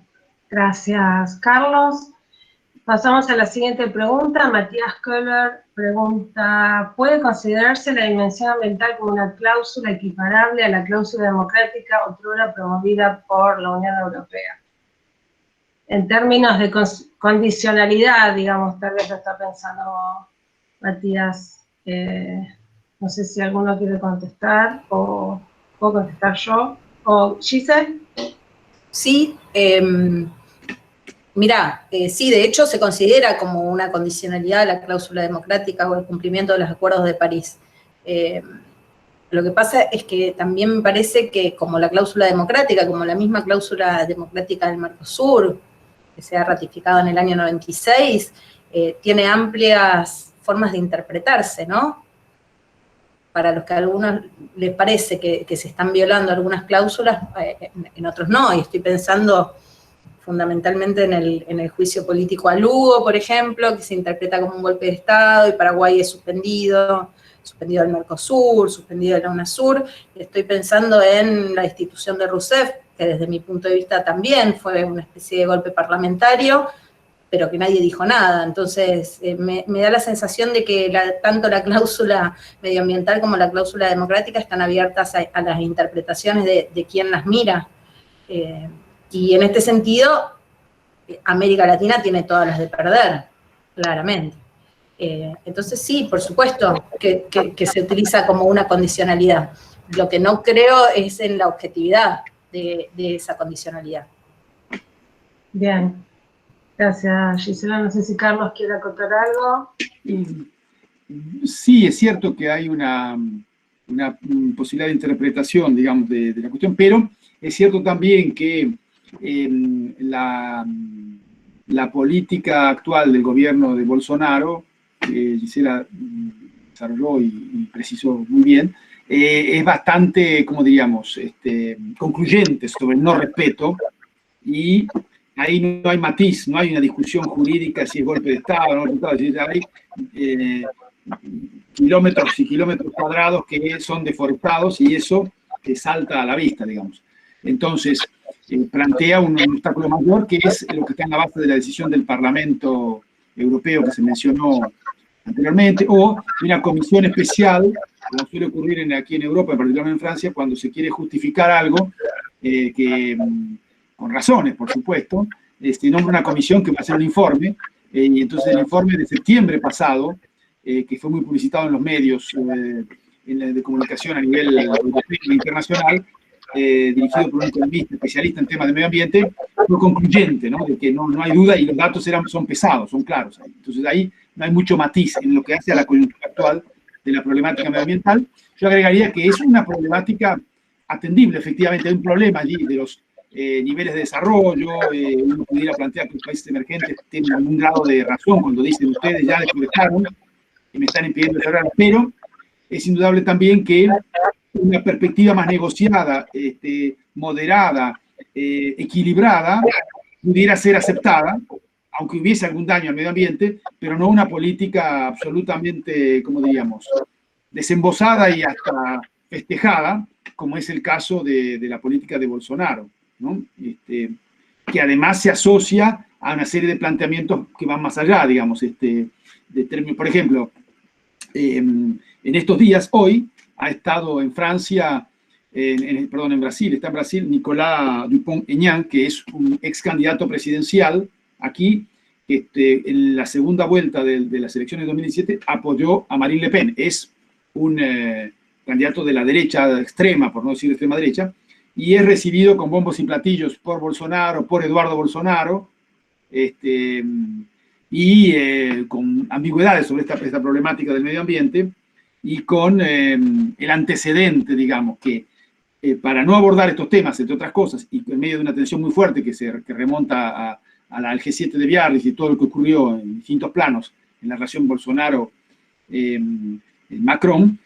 gracias Carlos. Pasamos a la siguiente pregunta. Matías Köhler pregunta, ¿puede considerarse la dimensión ambiental como una cláusula equiparable a la cláusula democrática otrora promovida por la Unión Europea? En términos de condicionalidad, digamos, tal vez lo está pensando Matías. No sé si alguno quiere contestar, o puedo contestar yo. ¿O Giselle? Sí, mirá, sí, de hecho se considera como una condicionalidad la cláusula democrática o el cumplimiento de los acuerdos de París. Lo que pasa es que también me parece que como la cláusula democrática, como la misma cláusula democrática del Mercosur, que se ha ratificado en el año 96, tiene amplias formas de interpretarse, ¿no? Para los que a algunos les parece que se están violando algunas cláusulas, en otros no, y estoy pensando fundamentalmente en el juicio político a Lugo, por ejemplo, que se interpreta como un golpe de Estado, y Paraguay es suspendido del Mercosur, suspendido de la UNASUR. Estoy pensando en la institución de Rousseff, que desde mi punto de vista también fue una especie de golpe parlamentario, pero que nadie dijo nada. Entonces, me da la sensación de que tanto la cláusula medioambiental como la cláusula democrática están abiertas a las interpretaciones de quien las mira. Y en este sentido, América Latina tiene todas las de perder, claramente. Entonces sí, por supuesto que se utiliza como una condicionalidad. Lo que no creo es en la objetividad de esa condicionalidad. Bien, gracias Gisela. No sé si Carlos quiere acotar algo. Sí, es cierto que hay una posibilidad de interpretación, digamos, de la cuestión, pero es cierto también que la política actual del gobierno de Bolsonaro, que Gisela desarrolló y precisó muy bien, es bastante, como diríamos, concluyente sobre el no respeto, y ahí no hay matiz, no hay una discusión jurídica si es golpe de Estado o no golpe de Estado, hay kilómetros y kilómetros cuadrados que son deforestados y eso te salta a la vista, digamos. Entonces, plantea un obstáculo mayor que es lo que está en la base de la decisión del Parlamento Europeo que se mencionó anteriormente, o una comisión especial, como suele ocurrir aquí en Europa, particularmente en Francia, cuando se quiere justificar algo, con razones, por supuesto, nombra una comisión que va a hacer un informe, y entonces el informe de septiembre pasado, que fue muy publicitado en los medios de comunicación a nivel europeo e internacional, dirigido por un economista especialista en temas de medio ambiente, fue concluyente, ¿no? De que no hay duda y los datos son pesados, son claros. Entonces ahí no hay mucho matiz en lo que hace a la coyuntura actual de la problemática medioambiental. Yo agregaría que es una problemática atendible, efectivamente, hay un problema allí de los niveles de desarrollo, uno pudiera plantear que los países emergentes tienen algún grado de razón cuando dicen ustedes ya deforestaron y me están impidiendo desarrollar, pero es indudable también que una perspectiva más negociada, moderada, equilibrada, pudiera ser aceptada, aunque hubiese algún daño al medio ambiente, pero no una política absolutamente, como diríamos, desembosada y hasta festejada, como es el caso de la política de Bolsonaro, ¿no? Que además se asocia a una serie de planteamientos que van más allá, digamos, de términos, por ejemplo, en estos días, hoy, ha estado en Francia, en Brasil, está en Brasil Nicolas Dupont-Aignan, que es un ex candidato presidencial aquí, en la segunda vuelta de las elecciones de 2017 apoyó a Marine Le Pen. Es un candidato de la derecha extrema, por no decir extrema derecha, y es recibido con bombos y platillos por Bolsonaro, por Eduardo Bolsonaro, y con ambigüedades sobre esta problemática del medio ambiente, y con el antecedente, digamos, que para no abordar estos temas, entre otras cosas, y en medio de una tensión muy fuerte que remonta al G7 de Biarritz y todo lo que ocurrió en distintos planos en la relación Bolsonaro-Macron,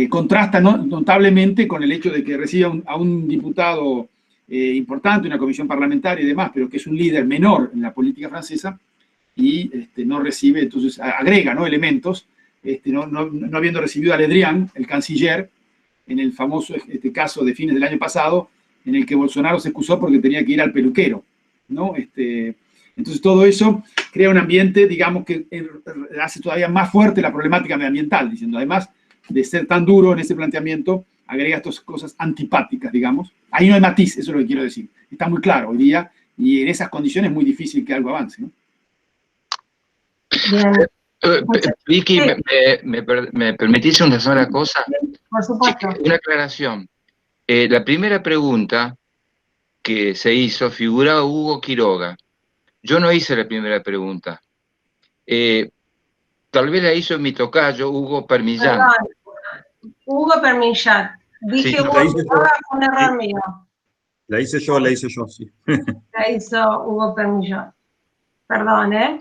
contrasta notablemente con el hecho de que reciba a un diputado importante, una comisión parlamentaria y demás, pero que es un líder menor en la política francesa, y no recibe, entonces agrega, ¿no?, elementos, no habiendo recibido a Le Drian, el canciller, en el famoso caso de fines del año pasado, en el que Bolsonaro se excusó porque tenía que ir al peluquero, ¿no? Entonces todo eso crea un ambiente, digamos, que hace todavía más fuerte la problemática medioambiental, diciendo, además de ser tan duro en ese planteamiento, agrega estas cosas antipáticas, digamos. Ahí no hay matiz, eso es lo que quiero decir. Está muy claro hoy día, y en esas condiciones es muy difícil que algo avance, ¿no? Bien. Vicky, ¿me permitís una sola cosa? Por supuesto. Una aclaración. La primera pregunta que se hizo figuraba Hugo Quiroga. Yo no hice la primera pregunta. Tal vez la hizo mi tocayo, Hugo Permillán. Perdón. Hugo Permillán. Dije Sí, Hugo Quiroga, fue un error mío. La hice yo, sí. La hizo Hugo Permillán. Perdón, ¿eh?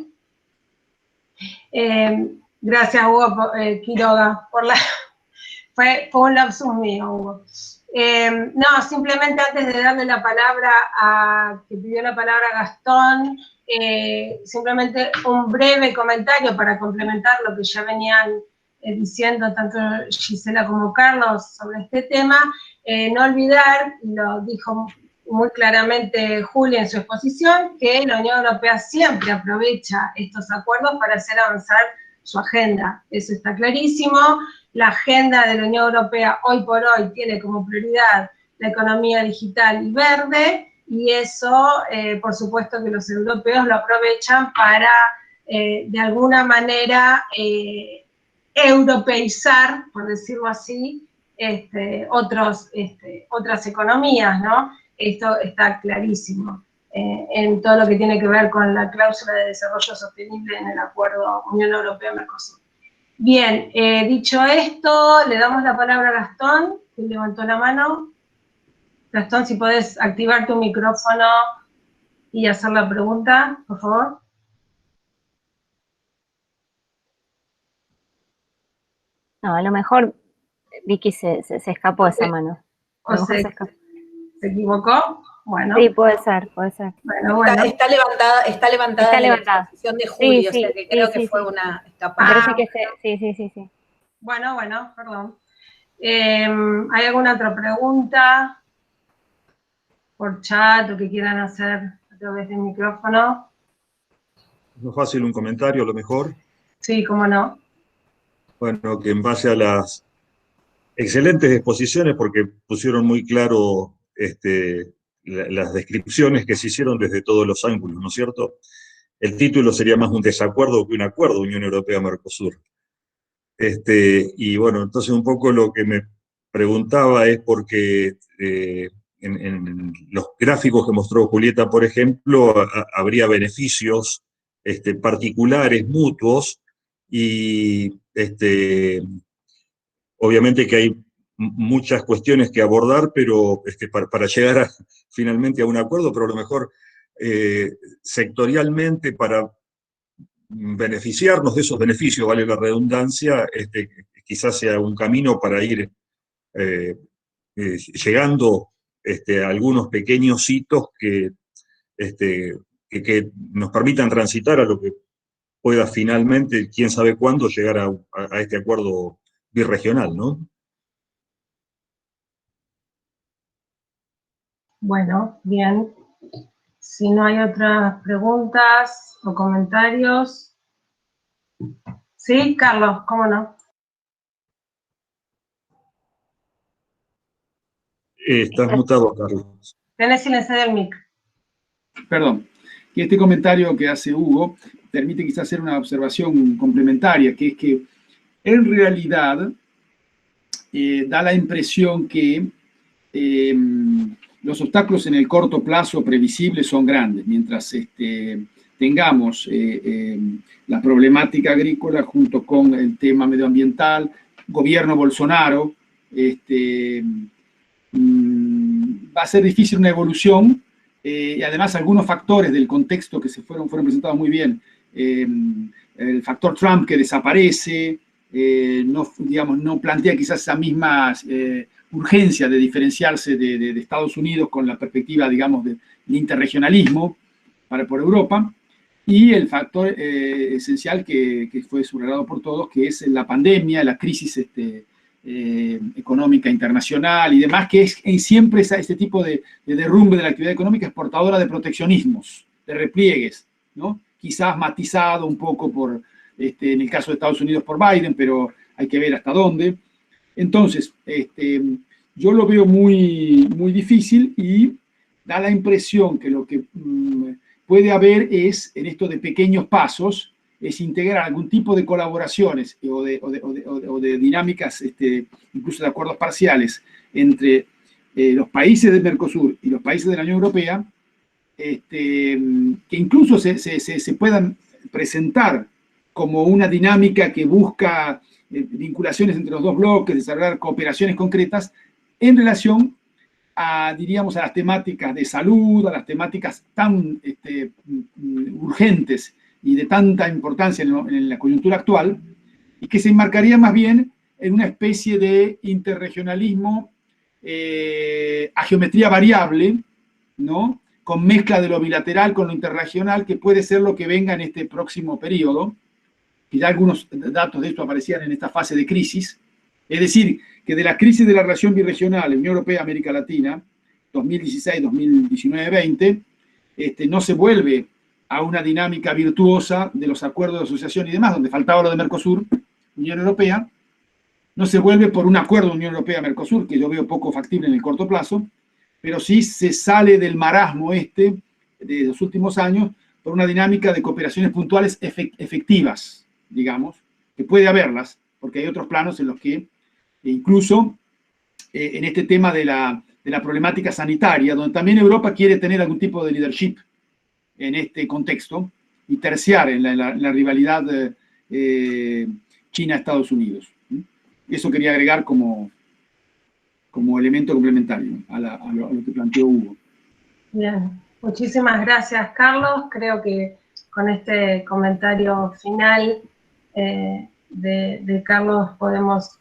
Gracias, Hugo Quiroga, fue un lapsus mío, Hugo. No, simplemente antes de darle la palabra que pidió la palabra Gastón, simplemente un breve comentario para complementar lo que ya venían diciendo tanto Gisela como Carlos sobre este tema. No olvidar, lo dijo muy claramente Julia en su exposición, que la Unión Europea siempre aprovecha estos acuerdos para hacer avanzar su agenda. Eso está clarísimo. La agenda de la Unión Europea hoy por hoy tiene como prioridad la economía digital y verde, y eso, por supuesto que los europeos lo aprovechan para, de alguna manera, europeizar, por decirlo así, otras economías, ¿no? Esto está clarísimo en todo lo que tiene que ver con la cláusula de desarrollo sostenible en el acuerdo Unión Europea-Mercosur. Bien, dicho esto, le damos la palabra a Gastón, que levantó la mano. Gastón, si podés activar tu micrófono y hacer la pregunta, por favor. No, a lo mejor Vicky se escapó de esa mano. A lo mejor se escapó. ¿Se equivocó? Bueno. Sí, puede ser, puede ser. Bueno. Está levantada Está la levantada. exposición de julio, Sí, o sea que creo sí, que sí, fue sí. una Me escapada. parece que sí. Bueno, perdón. ¿Hay alguna otra pregunta por chat o que quieran hacer a través del micrófono? No fácil un comentario a lo mejor. Sí, cómo no. Bueno, que en base a las excelentes exposiciones, porque pusieron muy claro las descripciones que se hicieron desde todos los ángulos, ¿no es cierto? El título sería más un desacuerdo que un acuerdo, Unión Europea-Mercosur. Y bueno, entonces un poco lo que me preguntaba es porque en los gráficos que mostró Julieta, por ejemplo, habría beneficios particulares, mutuos, y obviamente que hay muchas cuestiones que abordar, pero para llegar finalmente a un acuerdo, pero a lo mejor sectorialmente para beneficiarnos de esos beneficios, vale la redundancia, quizás sea un camino para ir llegando a algunos pequeños hitos que nos permitan transitar a lo que pueda finalmente, quién sabe cuándo, llegar a este acuerdo birregional, ¿no? Bueno, bien. Si no hay otras preguntas o comentarios. Sí, Carlos, cómo no. Estás mutado, Carlos. Tenés silenciado el mic. Perdón. Que este comentario que hace Hugo permite quizás hacer una observación complementaria, que es que en realidad da la impresión que los obstáculos en el corto plazo previsibles son grandes, mientras tengamos la problemática agrícola junto con el tema medioambiental, gobierno Bolsonaro, va a ser difícil una evolución, y además algunos factores del contexto que fueron presentados muy bien, el factor Trump que desaparece, no plantea quizás esa misma urgencia de diferenciarse de Estados Unidos con la perspectiva, digamos, del interregionalismo por Europa, y el factor esencial que fue subrayado por todos, que es la pandemia, la crisis económica internacional y demás, que es siempre este tipo de derrumbe de la actividad económica es portadora de proteccionismos, de repliegues, ¿no? Quizás matizado un poco en el caso de Estados Unidos por Biden, pero hay que ver hasta dónde. Entonces, yo lo veo muy, muy difícil y da la impresión que lo que puede haber es, en esto de pequeños pasos, es integrar algún tipo de colaboraciones o de dinámicas, incluso de acuerdos parciales, entre los países del Mercosur y los países de la Unión Europea, que incluso se puedan presentar como una dinámica que busca vinculaciones entre los dos bloques, desarrollar cooperaciones concretas en relación diríamos, a las temáticas de salud, a las temáticas tan urgentes y de tanta importancia en la coyuntura actual, y que se enmarcaría más bien en una especie de interregionalismo a geometría variable, ¿no? Con mezcla de lo bilateral con lo interregional, que puede ser lo que venga en este próximo periodo, y ya algunos datos de esto aparecían en esta fase de crisis. Es decir, que de la crisis de la relación birregional Unión Europea-América Latina, 2016, 2019, 20, no se vuelve a una dinámica virtuosa de los acuerdos de asociación y demás, donde faltaba lo de Mercosur, Unión Europea, no se vuelve por un acuerdo Unión Europea-Mercosur, que yo veo poco factible en el corto plazo, pero sí se sale del marasmo de los últimos años por una dinámica de cooperaciones puntuales efectivas, digamos, que puede haberlas, porque hay otros planos en los que, incluso en este tema de la problemática sanitaria, donde también Europa quiere tener algún tipo de leadership en este contexto y terciar en la rivalidad China-Estados Unidos. Eso quería agregar como elemento complementario a lo que planteó Hugo. Bien, muchísimas gracias, Carlos. Creo que con este comentario final de Carlos podemos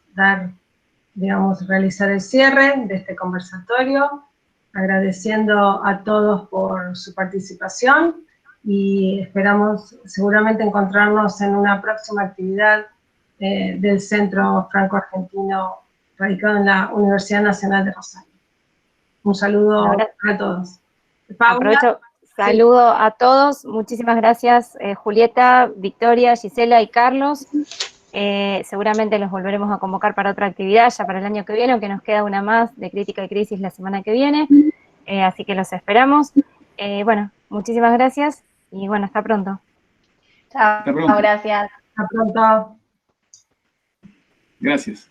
realizar el cierre de este conversatorio. agradeciendo a todos por su participación y esperamos seguramente encontrarnos en una próxima actividad del Centro Franco-Argentino radicado en la Universidad Nacional de Rosario. Un saludo a todos. Paula. Aprovecho, saludo a todos, muchísimas gracias Julieta, Victoria, Gisela y Carlos. Seguramente los volveremos a convocar para otra actividad ya para el año que viene, aunque nos queda una más de crítica y crisis la semana que viene, así que los esperamos. Bueno, muchísimas gracias y bueno, hasta pronto. Chao, gracias. Hasta pronto. Gracias.